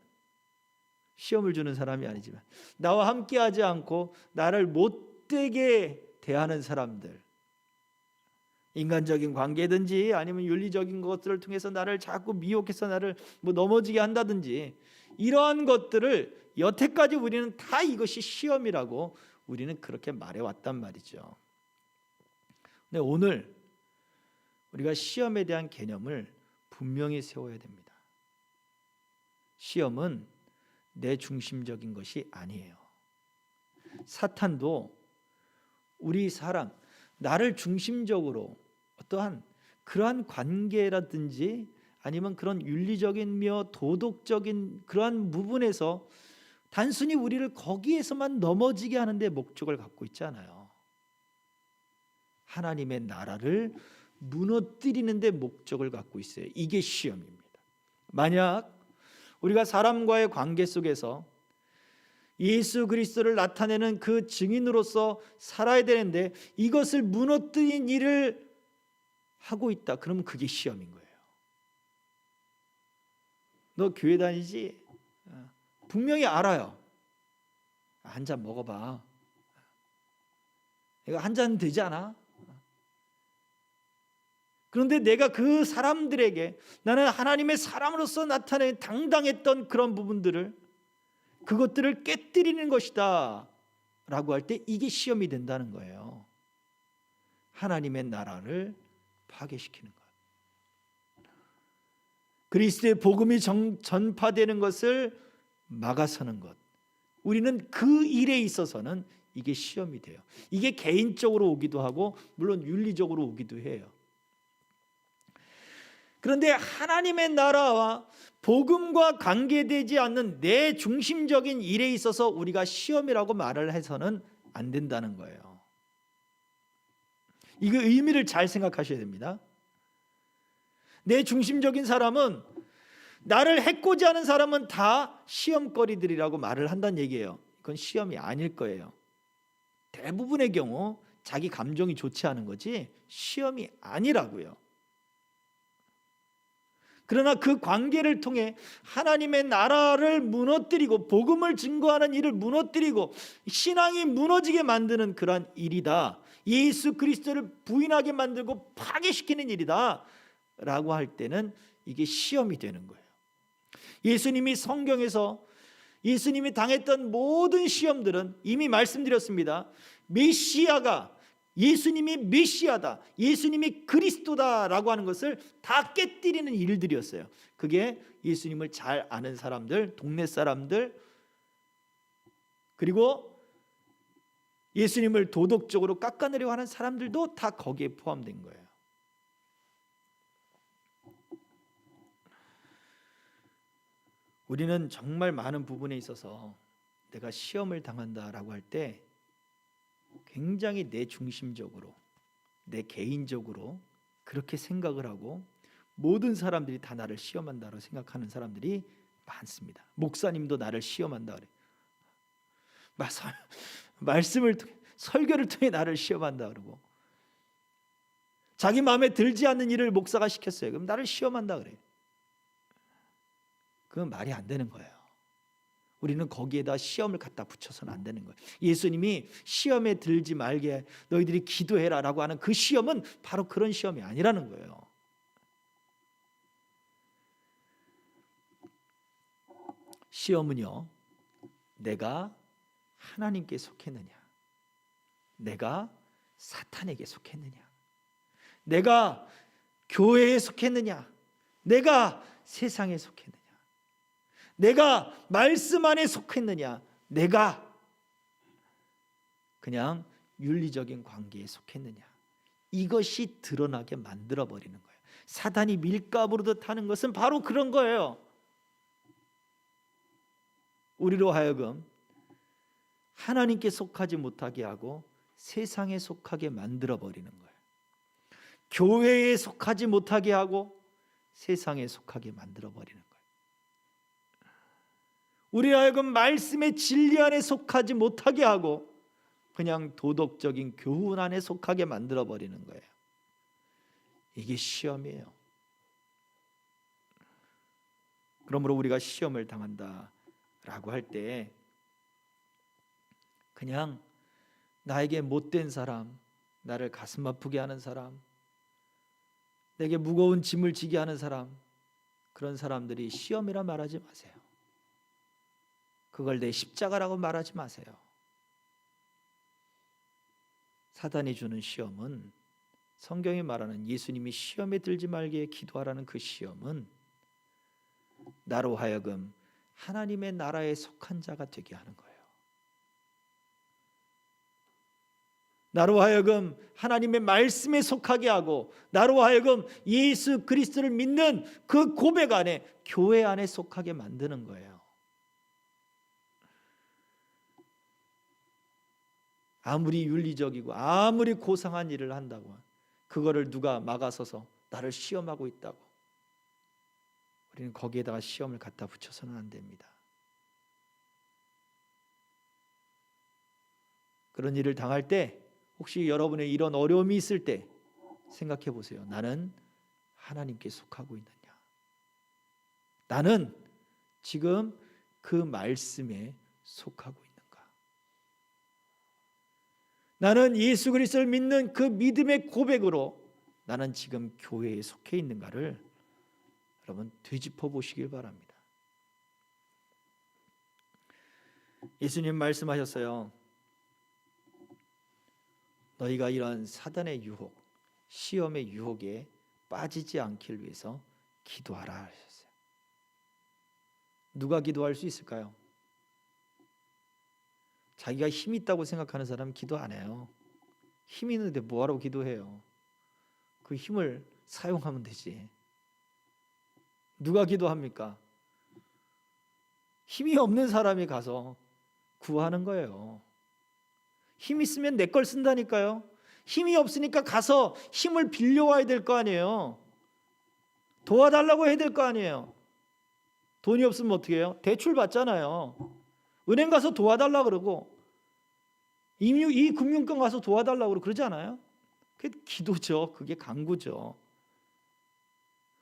시험을 주는 사람이 아니지만, 나와 함께하지 않고 나를 못되게 대하는 사람들, 인간적인 관계든지 아니면 윤리적인 것들을 통해서 나를 자꾸 미혹해서 나를 넘어지게 한다든지, 이러한 것들을 여태까지 우리는 다 이것이 시험이라고 우리는 그렇게 말해왔단 말이죠. 근데 오늘 우리가 시험에 대한 개념을 분명히 세워야 됩니다. 시험은 내 중심적인 것이 아니에요. 사탄도 우리 사람, 나를 중심적으로 어떠한 그러한 관계라든지 아니면 그런 윤리적인며 도덕적인 그러한 부분에서 단순히 우리를 거기에서만 넘어지게 하는 데 목적을 갖고 있지 않아요. 하나님의 나라를 무너뜨리는 데 목적을 갖고 있어요. 이게 시험입니다. 만약 우리가 사람과의 관계 속에서 예수 그리스도를 나타내는 그 증인으로서 살아야 되는데 이것을 무너뜨린 일을 하고 있다, 그러면 그게 시험인 거예요. 너 교회 다니지? 분명히 알아요. 한 잔 먹어봐. 이거 한 잔 되지 않아? 그런데 내가 그 사람들에게 나는 하나님의 사람으로서 나타내 당당했던 그런 부분들을, 그것들을 깨뜨리는 것이다 라고 할 때 이게 시험이 된다는 거예요. 하나님의 나라를 파괴시키는 것, 그리스도의 복음이 전파되는 것을 막아서는 것, 우리는 그 일에 있어서는 이게 시험이 돼요. 이게 개인적으로 오기도 하고 물론 윤리적으로 오기도 해요. 그런데 하나님의 나라와 복음과 관계되지 않는 내 중심적인 일에 있어서 우리가 시험이라고 말을 해서는 안 된다는 거예요. 이거 의미를 잘 생각하셔야 됩니다. 내 중심적인 사람은, 나를 해코지 하는 사람은 다 시험거리들이라고 말을 한다는 얘기예요. 그건 시험이 아닐 거예요. 대부분의 경우 자기 감정이 좋지 않은 거지 시험이 아니라고요. 그러나 그 관계를 통해 하나님의 나라를 무너뜨리고 복음을 증거하는 일을 무너뜨리고 신앙이 무너지게 만드는 그러한 일이다, 예수 그리스도를 부인하게 만들고 파괴시키는 일이다 라고 할 때는 이게 시험이 되는 거예요. 예수님이 성경에서 예수님이 당했던 모든 시험들은 이미 말씀드렸습니다. 메시아가, 예수님이 메시아다, 예수님이 그리스도다라고 하는 것을 다 깨뜨리는 일들이었어요. 그게 예수님을 잘 아는 사람들, 동네 사람들, 그리고 예수님을 도덕적으로 깎아내려고 하는 사람들도 다 거기에 포함된 거예요. 우리는 정말 많은 부분에 있어서 내가 시험을 당한다라고 할 때 굉장히 내 중심적으로, 내 개인적으로 그렇게 생각을 하고 모든 사람들이 다 나를 시험한다고 생각하는 사람들이 많습니다. 목사님도 나를 시험한다 그래. 말씀을 통해, 설교를 통해 나를 시험한다 그러고, 자기 마음에 들지 않는 일을 목사가 시켰어요. 그럼 나를 시험한다 그래. 그건 말이 안 되는 거예요. 우리는 거기에다 시험을 갖다 붙여서는 안 되는 거예요. 예수님이 시험에 들지 말게 너희들이 기도해라라고 하는 그 시험은 바로 그런 시험이 아니라는 거예요. 시험은요, 내가 하나님께 속했느냐, 내가 사탄에게 속했느냐, 내가 교회에 속했느냐, 내가 세상에 속했느냐, 내가 말씀 안에 속했느냐, 내가 그냥 윤리적인 관계에 속했느냐, 이것이 드러나게 만들어버리는 거예요. 사단이 밀가부르듯 하는 것은 바로 그런 거예요. 우리로 하여금 하나님께 속하지 못하게 하고 세상에 속하게 만들어버리는 거예요. 교회에 속하지 못하게 하고 세상에 속하게 만들어버리는 거예요. 우리로 하여금 말씀의 진리 안에 속하지 못하게 하고 그냥 도덕적인 교훈 안에 속하게 만들어버리는 거예요. 이게 시험이에요. 그러므로 우리가 시험을 당한다라고 할 때 그냥 나에게 못된 사람, 나를 가슴 아프게 하는 사람, 내게 무거운 짐을 지게 하는 사람, 그런 사람들이 시험이라 말하지 마세요. 그걸 내 십자가라고 말하지 마세요. 사단이 주는 시험은, 성경이 말하는 예수님이 시험에 들지 말게 기도하라는 그 시험은 나로 하여금 하나님의 나라에 속한 자가 되게 하는 거예요. 나로 하여금 하나님의 말씀에 속하게 하고 나로 하여금 예수 그리스도를 믿는 그 고백 안에, 교회 안에 속하게 만드는 거예요. 아무리 윤리적이고 아무리 고상한 일을 한다고 그거를 누가 막아서서 나를 시험하고 있다고 우리는 거기에다가 시험을 갖다 붙여서는 안 됩니다. 그런 일을 당할 때 혹시 여러분의 이런 어려움이 있을 때 생각해 보세요. 나는 하나님께 속하고 있느냐? 나는 지금 그 말씀에 속하고 있는가? 나는 예수 그리스도를 믿는 그 믿음의 고백으로 나는 지금 교회에 속해 있는가를 여러분 되짚어 보시길 바랍니다. 예수님 말씀하셨어요. 너희가 이러한 사단의 유혹, 시험의 유혹에 빠지지 않길 위해서 기도하라 하셨어요. 누가 기도할 수 있을까요? 자기가 힘 있다고 생각하는 사람은 기도 안 해요. 힘 있는데 뭐하러 기도해요? 그 힘을 사용하면 되지. 누가 기도합니까? 힘이 없는 사람이 가서 구하는 거예요. 힘 있으면 내 걸 쓴다니까요. 힘이 없으니까 가서 힘을 빌려와야 될 거 아니에요. 도와달라고 해야 될 거 아니에요. 돈이 없으면 어떻게 해요? 대출 받잖아요. 은행 가서 도와달라 그러고 이 금융권 가서 도와달라고 그러지 않아요? 그게 기도죠. 그게 간구죠.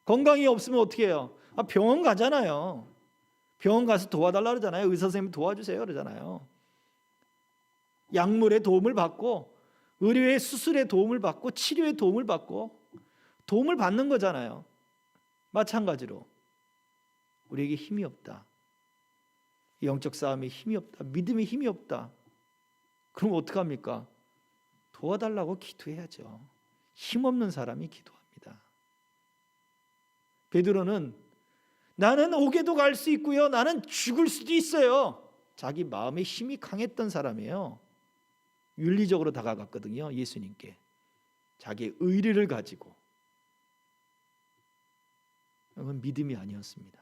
건강이 없으면 어떻게 해요? 병원 가잖아요. 병원 가서 도와달라 그러잖아요. 의사 선생님 도와주세요 그러잖아요. 약물의 도움을 받고 의료의 수술의 도움을 받고 치료의 도움을 받고 도움을 받는 거잖아요. 마찬가지로 우리에게 힘이 없다. 영적 싸움에 힘이 없다. 믿음에 힘이 없다. 그럼 어떡합니까? 도와달라고 기도해야죠. 힘없는 사람이 기도합니다. 베드로는 나는 옥에도 갈 수 있고요. 나는 죽을 수도 있어요. 자기 마음의 힘이 강했던 사람이에요. 윤리적으로 다가갔거든요. 예수님께. 자기의 의리를 가지고. 그건 믿음이 아니었습니다.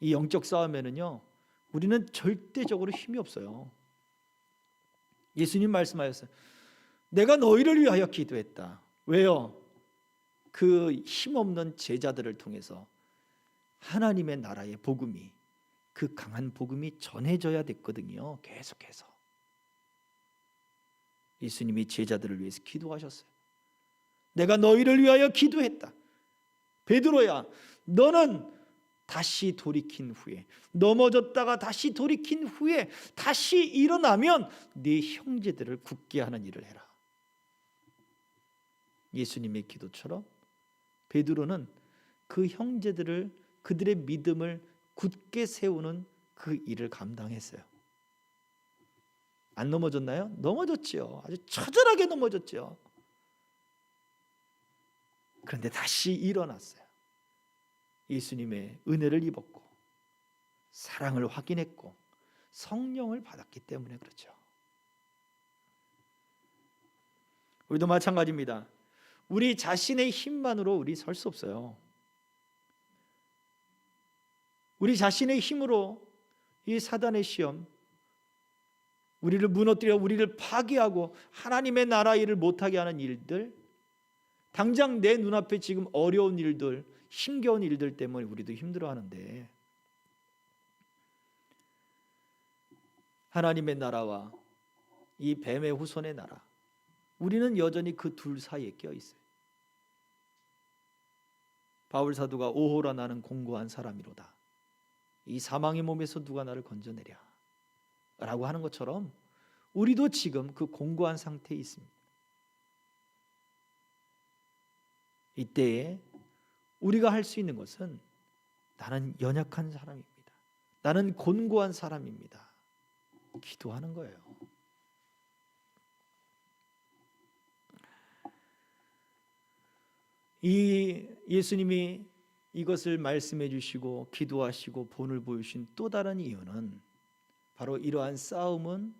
이 영적 싸움에는요. 우리는 절대적으로 힘이 없어요. 예수님 말씀하셨어요. 내가 너희를 위하여 기도했다. 왜요? 그 힘없는 제자들을 통해서 하나님의 나라의 복음이, 그 강한 복음이 전해져야 됐거든요. 계속해서. 예수님이 제자들을 위해서 기도하셨어요. 내가 너희를 위하여 기도했다. 베드로야, 너는 다시 돌이킨 후에, 넘어졌다가 다시 돌이킨 후에 다시 일어나면 네 형제들을 굳게 하는 일을 해라. 예수님의 기도처럼 베드로는 그 형제들을, 그들의 믿음을 굳게 세우는 그 일을 감당했어요. 안 넘어졌나요? 넘어졌죠. 아주 처절하게 넘어졌죠. 그런데 다시 일어났어요. 예수님의 은혜를 입었고 사랑을 확인했고 성령을 받았기 때문에 그렇죠. 우리도 마찬가지입니다. 우리 자신의 힘만으로 우리 설 수 없어요. 우리 자신의 힘으로 이 사단의 시험, 우리를 무너뜨려 우리를 파괴하고 하나님의 나라 일을 못하게 하는 일들, 당장 내 눈앞에 지금 어려운 일들, 힘겨운 일들 때문에 우리도 힘들어하는데, 하나님의 나라와 이 뱀의 후손의 나라, 우리는 여전히 그 둘 사이에 껴 있어요. 바울 사도가 오호라 나는 공고한 사람이로다. 이 사망의 몸에서 누가 나를 건져내랴 라고 하는 것처럼 우리도 지금 그 공고한 상태에 있습니다. 이때에 우리가 할 수 있는 것은 나는 연약한 사람입니다. 나는 곤고한 사람입니다. 기도하는 거예요. 이 예수님이 이것을 말씀해 주시고 기도하시고 본을 보여주신 또 다른 이유는 바로 이러한 싸움은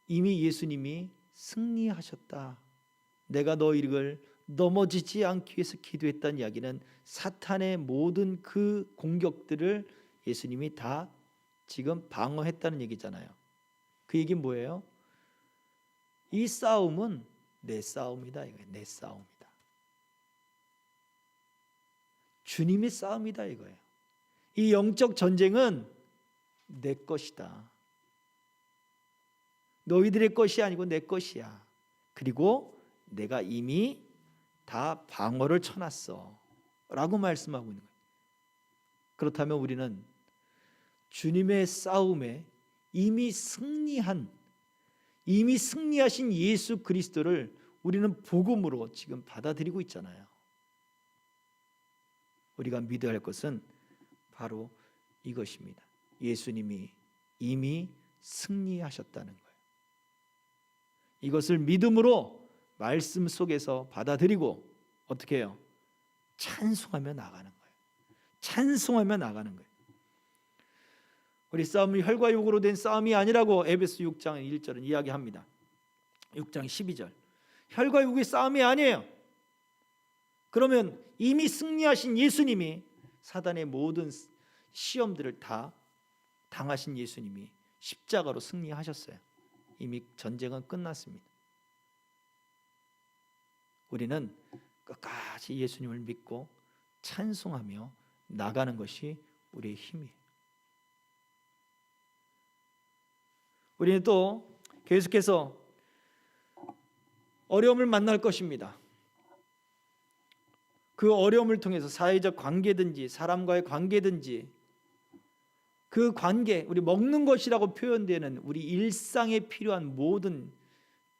이미 예수님이 승리하셨다. 내가 너희를 넘어지지 않기 위해서 기도했다는 이야기는 사탄의 모든 그 공격들을 예수님이 다 지금 방어했다는 얘기잖아요. 그 얘기는 뭐예요? 이 싸움은 내 싸움이다. 내 싸움이다. 주님의 싸움이다 이거예요. 이 영적 전쟁은 내 것이다. 너희들의 것이 아니고 내 것이야. 그리고 내가 이미 다 방어를 쳐놨어 라고 말씀하고 있는 거예요. 그렇다면 우리는 주님의 싸움에 이미 승리하신 예수 그리스도를 우리는 복음으로 지금 받아들이고 있잖아요. 우리가 믿어야 할 것은 바로 이것입니다. 예수님이 이미 승리하셨다는 거예요. 이것을 믿음으로 말씀 속에서 받아들이고 어떻게 해요? 찬송하며 나가는 거예요. 찬송하며 나가는 거예요. 우리 싸움이 혈과 육으로 된 싸움이 아니라고 에베소 6장 1절은 이야기합니다. 6장 12절. 혈과 육의 싸움이 아니에요. 그러면 이미 승리하신 예수님이 사단의 모든 시험들을 다 당하신 예수님이 십자가로 승리하셨어요. 이미 전쟁은 끝났습니다. 우리는 끝까지 예수님을 믿고 찬송하며 나가는 것이 우리의 힘이에요. 우리는 또 계속해서 어려움을 만날 것입니다. 그 어려움을 통해서 사회적 관계든지 사람과의 관계든지 그 관계, 우리 먹는 것이라고 표현되는 우리 일상에 필요한 모든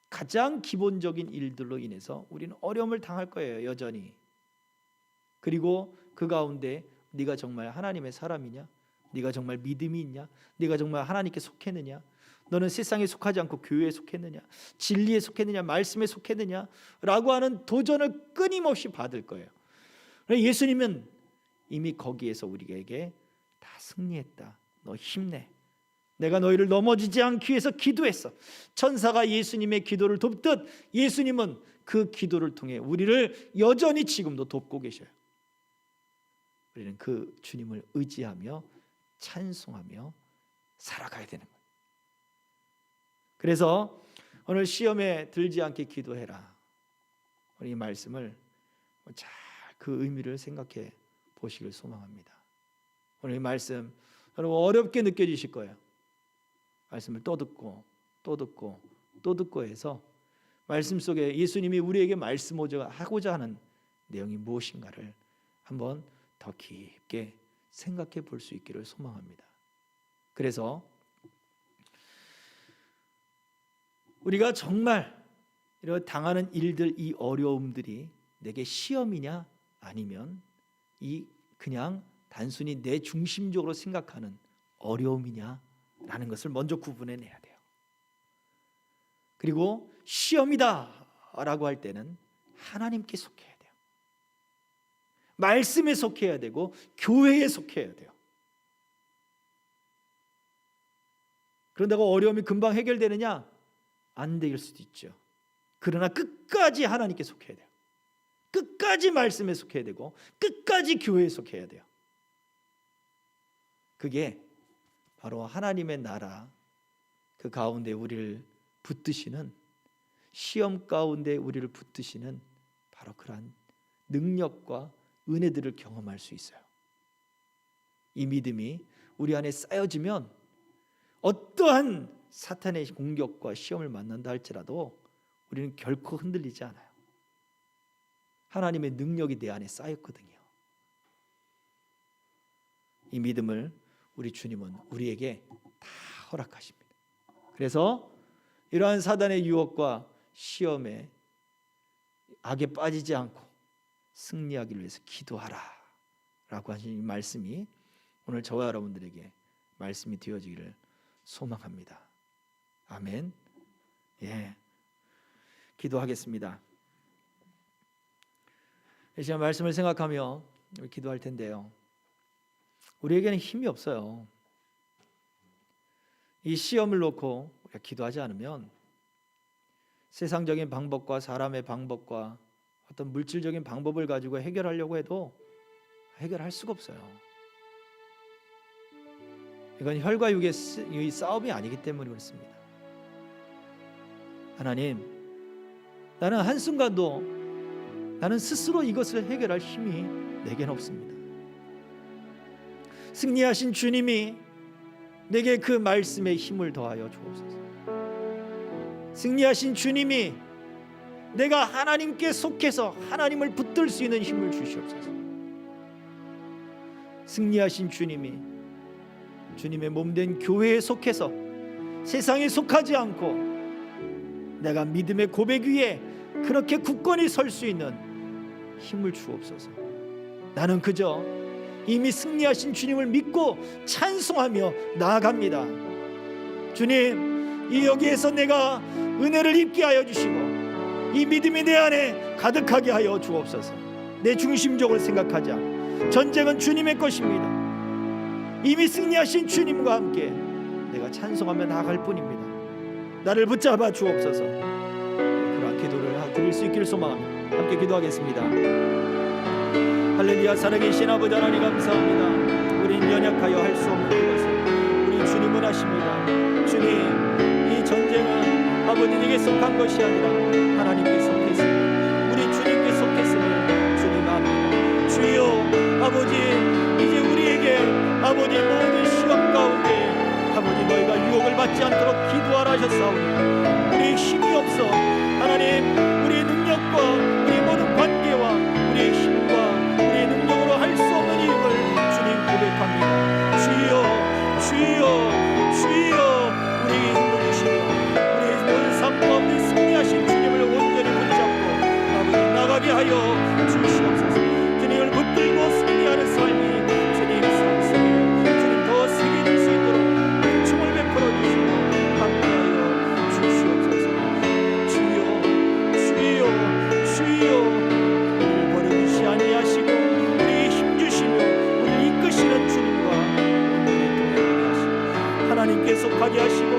가장 기본적인 일들로 인해서 우리는 어려움을 당할 거예요. 여전히. 그리고 그 가운데 네가 정말 하나님의 사람이냐? 네가 정말 믿음이 있냐? 네가 정말 하나님께 속했느냐? 너는 세상에 속하지 않고 교회에 속했느냐? 진리에 속했느냐? 말씀에 속했느냐? 라고 하는 도전을 끊임없이 받을 거예요. 예수님은 이미 거기에서 우리에게 다 승리했다. 너 힘내. 내가 너희를 넘어지지 않기 위해서 기도했어. 천사가 예수님의 기도를 돕듯 예수님은 그 기도를 통해 우리를 여전히 지금도 돕고 계셔요. 우리는 그 주님을 의지하며 찬송하며 살아가야 되는 거예요. 그래서 오늘 시험에 들지 않게 기도해라. 우리 이 말씀을 잘 그 의미를 생각해 보시길 소망합니다. 오늘 이 말씀 여러분 어렵게 느껴지실 거예요. 말씀을 또 듣고 또 듣고 또 듣고 해서 말씀 속에 예수님이 우리에게 말씀하고자 하는 내용이 무엇인가를 한번 더 깊게 생각해 볼 수 있기를 소망합니다. 그래서 우리가 정말 이런 당하는 일들, 이 어려움들이 내게 시험이냐 아니면 이 그냥 단순히 내 중심적으로 생각하는 어려움이냐라는 것을 먼저 구분해내야 돼요. 그리고 시험이다라고 할 때는 하나님께 속해야 돼요. 말씀에 속해야 되고 교회에 속해야 돼요. 그런다고 어려움이 금방 해결되느냐? 안 될 수도 있죠. 그러나 끝까지 하나님께 속해야 돼요. 끝까지 말씀에 속해야 되고 끝까지 교회에 속해야 돼요. 그게 바로 하나님의 나라, 그 가운데 우리를 붙드시는, 시험 가운데 우리를 붙드시는 바로 그러한 능력과 은혜들을 경험할 수 있어요. 이 믿음이 우리 안에 쌓여지면 어떠한 사탄의 공격과 시험을 만난다 할지라도 우리는 결코 흔들리지 않아요. 하나님의 능력이 내 안에 쌓였거든요. 이 믿음을 우리 주님은 우리에게 다 허락하십니다. 그래서 이러한 사단의 유혹과 시험에 악에 빠지지 않고 승리하기를 위해서 기도하라 라고 하신 이 말씀이 오늘 저와 여러분들에게 말씀이 되어지기를 소망합니다. 아멘. 예, 기도하겠습니다. 이 시간 말씀을 생각하며 기도할 텐데요, 우리에게는 힘이 없어요. 이 시험을 놓고 우리가 기도하지 않으면 세상적인 방법과 사람의 방법과 어떤 물질적인 방법을 가지고 해결하려고 해도 해결할 수가 없어요. 이건 혈과 육의 싸움이 아니기 때문에 그렇습니다. 하나님, 나는 한순간도 나는 스스로 이것을 해결할 힘이 내겐 없습니다. 승리하신 주님이 내게 그 말씀에 힘을 더하여 주옵소서. 승리하신 주님이 내가 하나님께 속해서 하나님을 붙들 수 있는 힘을 주시옵소서. 승리하신 주님이 주님의 몸된 교회에 속해서 세상에 속하지 않고 내가 믿음의 고백 위에 그렇게 굳건히 설 수 있는 힘을 주옵소서. 나는 그저 이미 승리하신 주님을 믿고 찬송하며 나아갑니다. 주님, 이 여기에서 내가 은혜를 입게 하여 주시고 이 믿음이 내 안에 가득하게 하여 주옵소서. 내 중심적으로 생각하지 않고 전쟁은 주님의 것입니다. 이미 승리하신 주님과 함께 내가 찬송하며 나아갈 뿐입니다. 나를 붙잡아 주옵소서. 그러한 기도를 드릴 수 있기를 소망합니다. 함께 기도하겠습니다. 할렐루야. 살아계신 아버지 하나님 감사합니다. 우린 연약하여 할 수 없는 것을 우리 주님은 하십니다. 주님, 이 전쟁은 아버지에게 속한 것이 아니라 하나님께 속했습니다. 우리 주님께 속했음을 주님 압니다. 주여, 아버지, 이제 우리에게 아버지 모든 시험 가운데 아버지 너희가 유혹을 받지 않도록 기도하라 하셨사오니 우리의 힘이 없어 하나님, 우리의 능력과 우리의 모든 관계와 우리의 힘과 우리의 능력으로 할 수 없는 힘을 주님 고백합니다. 주여, 주여, 주여, 우리에게 힘을 주시며 우리의 모든 삶 가운데 승리하신 주님을 온전히 붙잡고 아버지 나가게 하여 주시옵소서. 주님을 붙들고 승리하는 삶이 주님 삶 속에 주님 더 새겨질 수 있도록 은총을 베풀어 주시고 함께하여 주시옵소서. 주여, 주여, 주여, 우리를 버려두지 아니하시고 우리의 힘주시며 우리를 이끄시는 주님과 온전히 동행하게 하시고 하나님께 속하게 하시고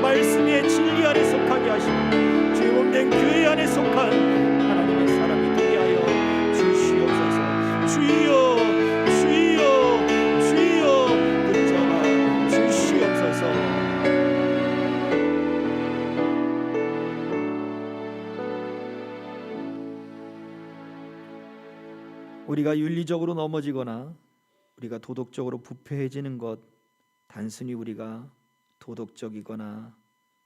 말씀의 진리 안에 속하게 하시고 주의 몸된 교회 안에 속한 하나님의 사람이 되게 하여 주시옵소서. 주여, 주여, 주여, 붙잡아 주시옵소서. 우리가 윤리적으로 넘어지거나 우리가 도덕적으로 부패해지는 것, 단순히 우리가 도덕적이거나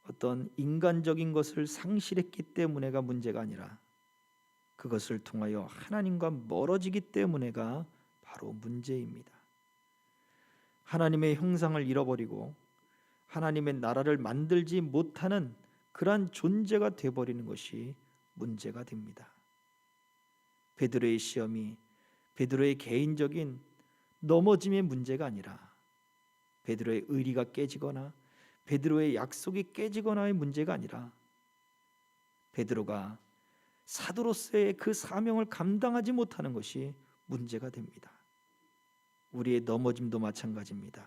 어떤 인간적인 것을 상실했기 때문에가 문제가 아니라 그것을 통하여 하나님과 멀어지기 때문에가 바로 문제입니다. 하나님의 형상을 잃어버리고 하나님의 나라를 만들지 못하는 그러한 존재가 되어버리는 것이 문제가 됩니다. 베드로의 시험이 베드로의 개인적인 넘어짐의 문제가 아니라 베드로의 의리가 깨지거나 베드로의 약속이 깨지거나의 문제가 아니라 베드로가 사도로서의 그 사명을 감당하지 못하는 것이 문제가 됩니다. 우리의 넘어짐도 마찬가지입니다.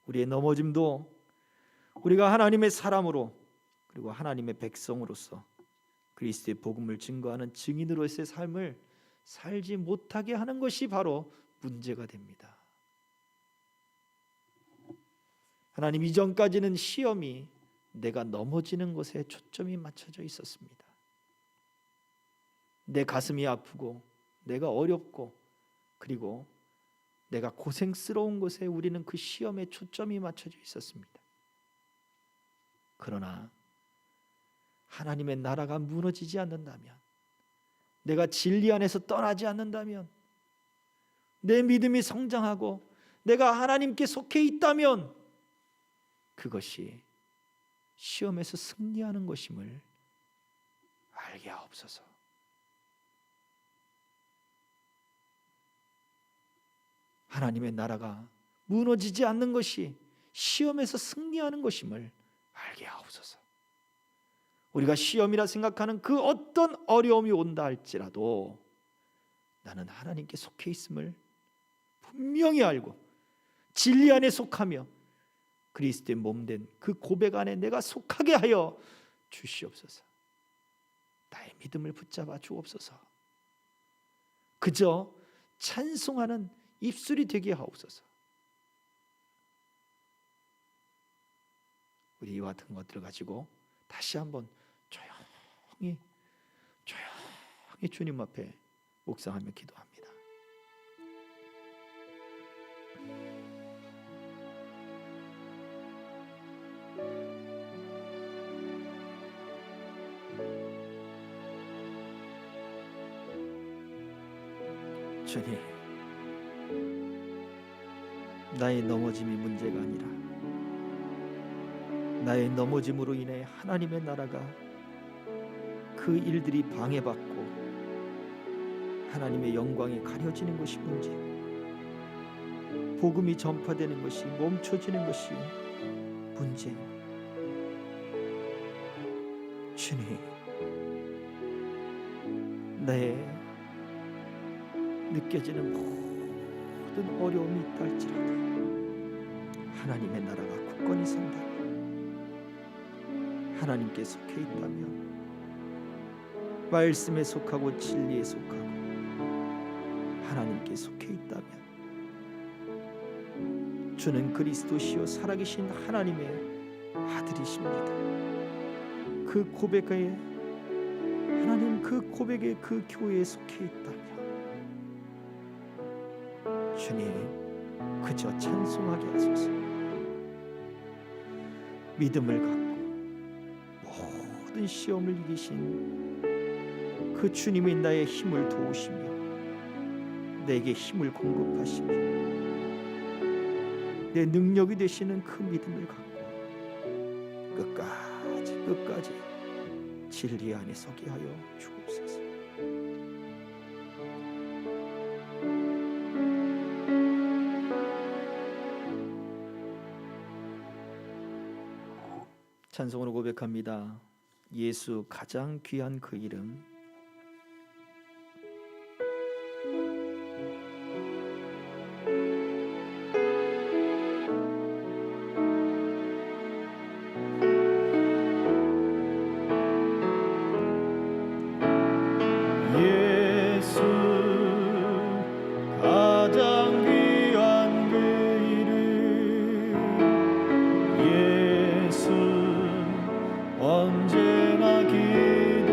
우리의 넘어짐도 우리가 하나님의 사람으로 그리고 하나님의 백성으로서 그리스도의 복음을 증거하는 증인으로서의 삶을 살지 못하게 하는 것이 바로 문제가 됩니다. 하나님 이전까지는 시험이 내가 넘어지는 것에 초점이 맞춰져 있었습니다. 내 가슴이 아프고 내가 어렵고 그리고 내가 고생스러운 것에 우리는 그 시험에 초점이 맞춰져 있었습니다. 그러나 하나님의 나라가 무너지지 않는다면, 내가 진리 안에서 떠나지 않는다면, 내 믿음이 성장하고 내가 하나님께 속해 있다면 그것이 시험에서 승리하는 것임을 알게 하옵소서. 하나님의 나라가 무너지지 않는 것이 시험에서 승리하는 것임을 알게 하옵소서. 우리가 시험이라 생각하는 그 어떤 어려움이 온다 할지라도 나는 하나님께 속해 있음을 분명히 알고 진리 안에 속하며 그리스도의 몸된 그 고백 안에 내가 속하게 하여 주시옵소서. 나의 믿음을 붙잡아 주옵소서. 그저 찬송하는 입술이 되게 하옵소서. 우리 이와 같은 것들을 가지고 다시 한번 조용히 주님 앞에 묵상하며 기도합니다. 주님, 나의 넘어짐이 문제가 아니라 나의 넘어짐으로 인해 하나님의 나라가 그 일들이 방해받고 하나님의 영광이 가려지는 것이 문제, 복음이 전파되는 것이 멈춰지는 것이 문제. 주님, 나의 느껴지는 모든 어려움이 있다 할지라도 하나님의 나라가 굳건히 선다면, 하나님께 속해 있다면, 말씀에 속하고 진리에 속하고 하나님께 속해 있다면 주는 그리스도시요 살아계신 하나님의 아들이십니다. 그 고백에 하나님 그 고백에 그 교회에 속해 있다면 주님 그저 찬송하게 하소서. 믿음을 갖고 모든 시험을 이기신 그 주님이 나의 힘을 도우시며 내게 힘을 공급하시며 내 능력이 되시는 그 믿음을 갖고 끝까지 진리 안에 서게 하여 주옵소서. 찬송으로 고백합니다. 예수 가장 귀한 그 이름. 예수 가장 귀한 그 이름, 예수 언제나 기도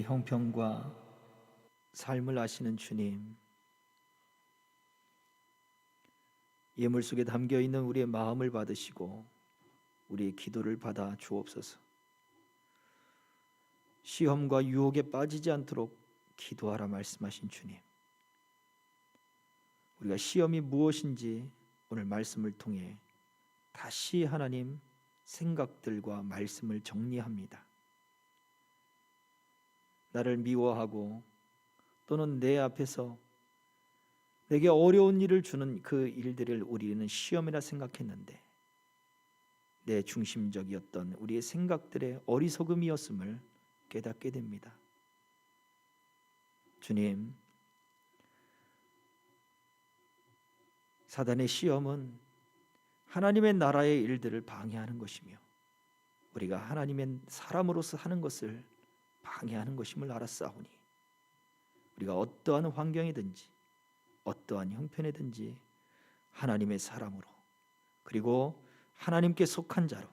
우리의 형편과 삶을 아시는 주님, 예물 속에 담겨있는 우리의 마음을 받으시고 우리의 기도를 받아 주옵소서. 시험과 유혹에 빠지지 않도록 기도하라 말씀하신 주님, 우리가 시험이 무엇인지 오늘 말씀을 통해 다시 하나님 생각들과 말씀을 정리합니다. 나를 미워하고 또는 내 앞에서 내게 어려운 일을 주는 그 일들을 우리는 시험이라 생각했는데 내 중심적이었던 우리의 생각들의 어리석음이었음을 깨닫게 됩니다. 주님, 사단의 시험은 하나님의 나라의 일들을 방해하는 것이며 우리가 하나님의 사람으로서 하는 것을 방해하는 것임을 알았사오니 우리가 어떠한 환경이든지 어떠한 형편이든지 하나님의 사람으로 그리고 하나님께 속한 자로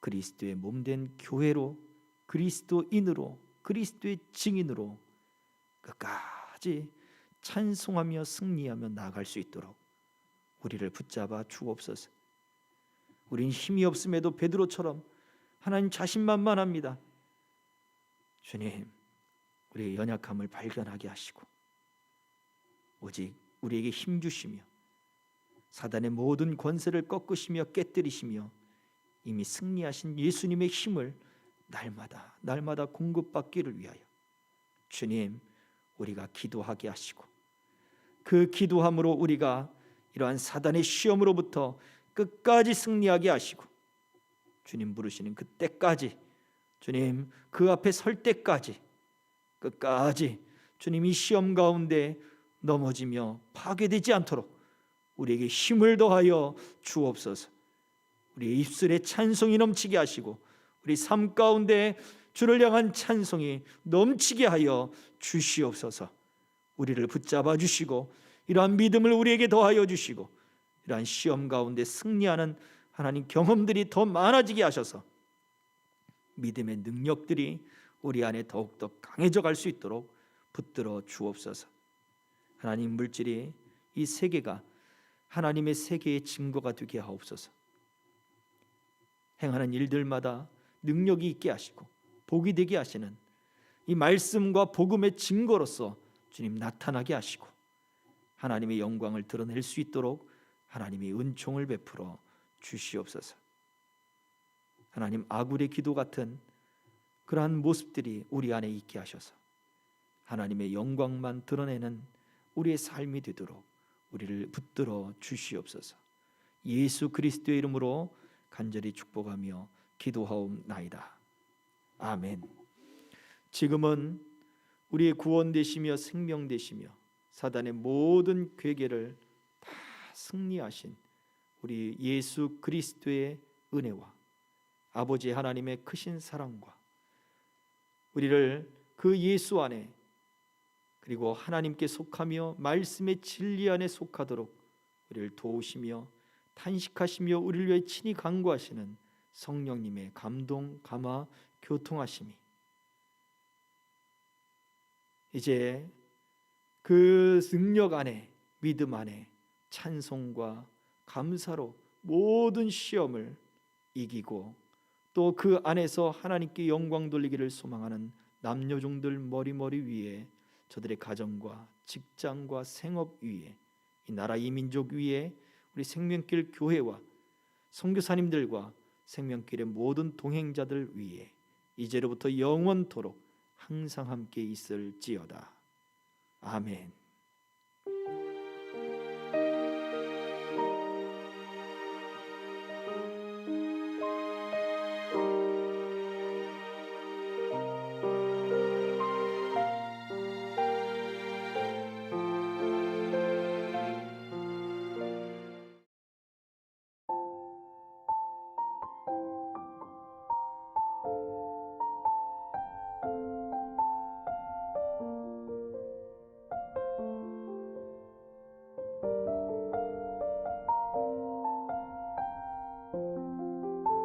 그리스도의 몸된 교회로 그리스도인으로 그리스도의 증인으로 끝까지 찬송하며 승리하며 나아갈 수 있도록 우리를 붙잡아 주옵소서. 우린 힘이 없음에도 베드로처럼 하나님 자신만만합니다. 주님, 우리의 연약함을 발견하게 하시고 오직 우리에게 힘 주시며 사단의 모든 권세를 꺾으시며 깨뜨리시며 이미 승리하신 예수님의 힘을 날마다 공급받기를 위하여 주님, 우리가 기도하게 하시고 그 기도함으로 우리가 이러한 사단의 시험으로부터 끝까지 승리하게 하시고 주님 부르시는 그때까지, 주님 그 앞에 설 때까지 끝까지 주님 이 시험 가운데 넘어지며 파괴되지 않도록 우리에게 힘을 더하여 주옵소서. 우리의 입술에 찬송이 넘치게 하시고 우리 삶 가운데 주를 향한 찬송이 넘치게 하여 주시옵소서. 우리를 붙잡아 주시고 이러한 믿음을 우리에게 더하여 주시고 이러한 시험 가운데 승리하는 하나님 경험들이 더 많아지게 하셔서 믿음의 능력들이 우리 안에 더욱더 강해져 갈 수 있도록 붙들어 주옵소서. 하나님, 물질이 이 세계가 하나님의 세계의 증거가 되게 하옵소서. 행하는 일들마다 능력이 있게 하시고 복이 되게 하시는 이 말씀과 복음의 증거로서 주님 나타나게 하시고 하나님의 영광을 드러낼 수 있도록 하나님의 은총을 베풀어 주시옵소서. 하나님, 아굴의 기도 같은 그러한 모습들이 우리 안에 있게 하셔서 하나님의 영광만 드러내는 우리의 삶이 되도록 우리를 붙들어 주시옵소서. 예수 그리스도의 이름으로 간절히 축복하며 기도하옵나이다. 아멘. 지금은 우리의 구원 되시며 생명 되시며 사단의 모든 괴계를 다 승리하신 우리 예수 그리스도의 은혜와 아버지 하나님의 크신 사랑과 우리를 그 예수 안에 그리고 하나님께 속하며 말씀의 진리 안에 속하도록 우리를 도우시며 탄식하시며 우리를 위해 친히 간구하시는 성령님의 감동, 감화, 교통하심이 이제 그 능력 안에, 믿음 안에 찬송과 감사로 모든 시험을 이기고 또 그 안에서 하나님께 영광 돌리기를 소망하는 남녀종들 머리 위에 저들의 가정과 직장과 생업 위에 이 나라 이 민족 위에 우리 생명길 교회와 선교사님들과 생명길의 모든 동행자들 위에 이제로부터 영원토록 항상 함께 있을지어다. 아멘.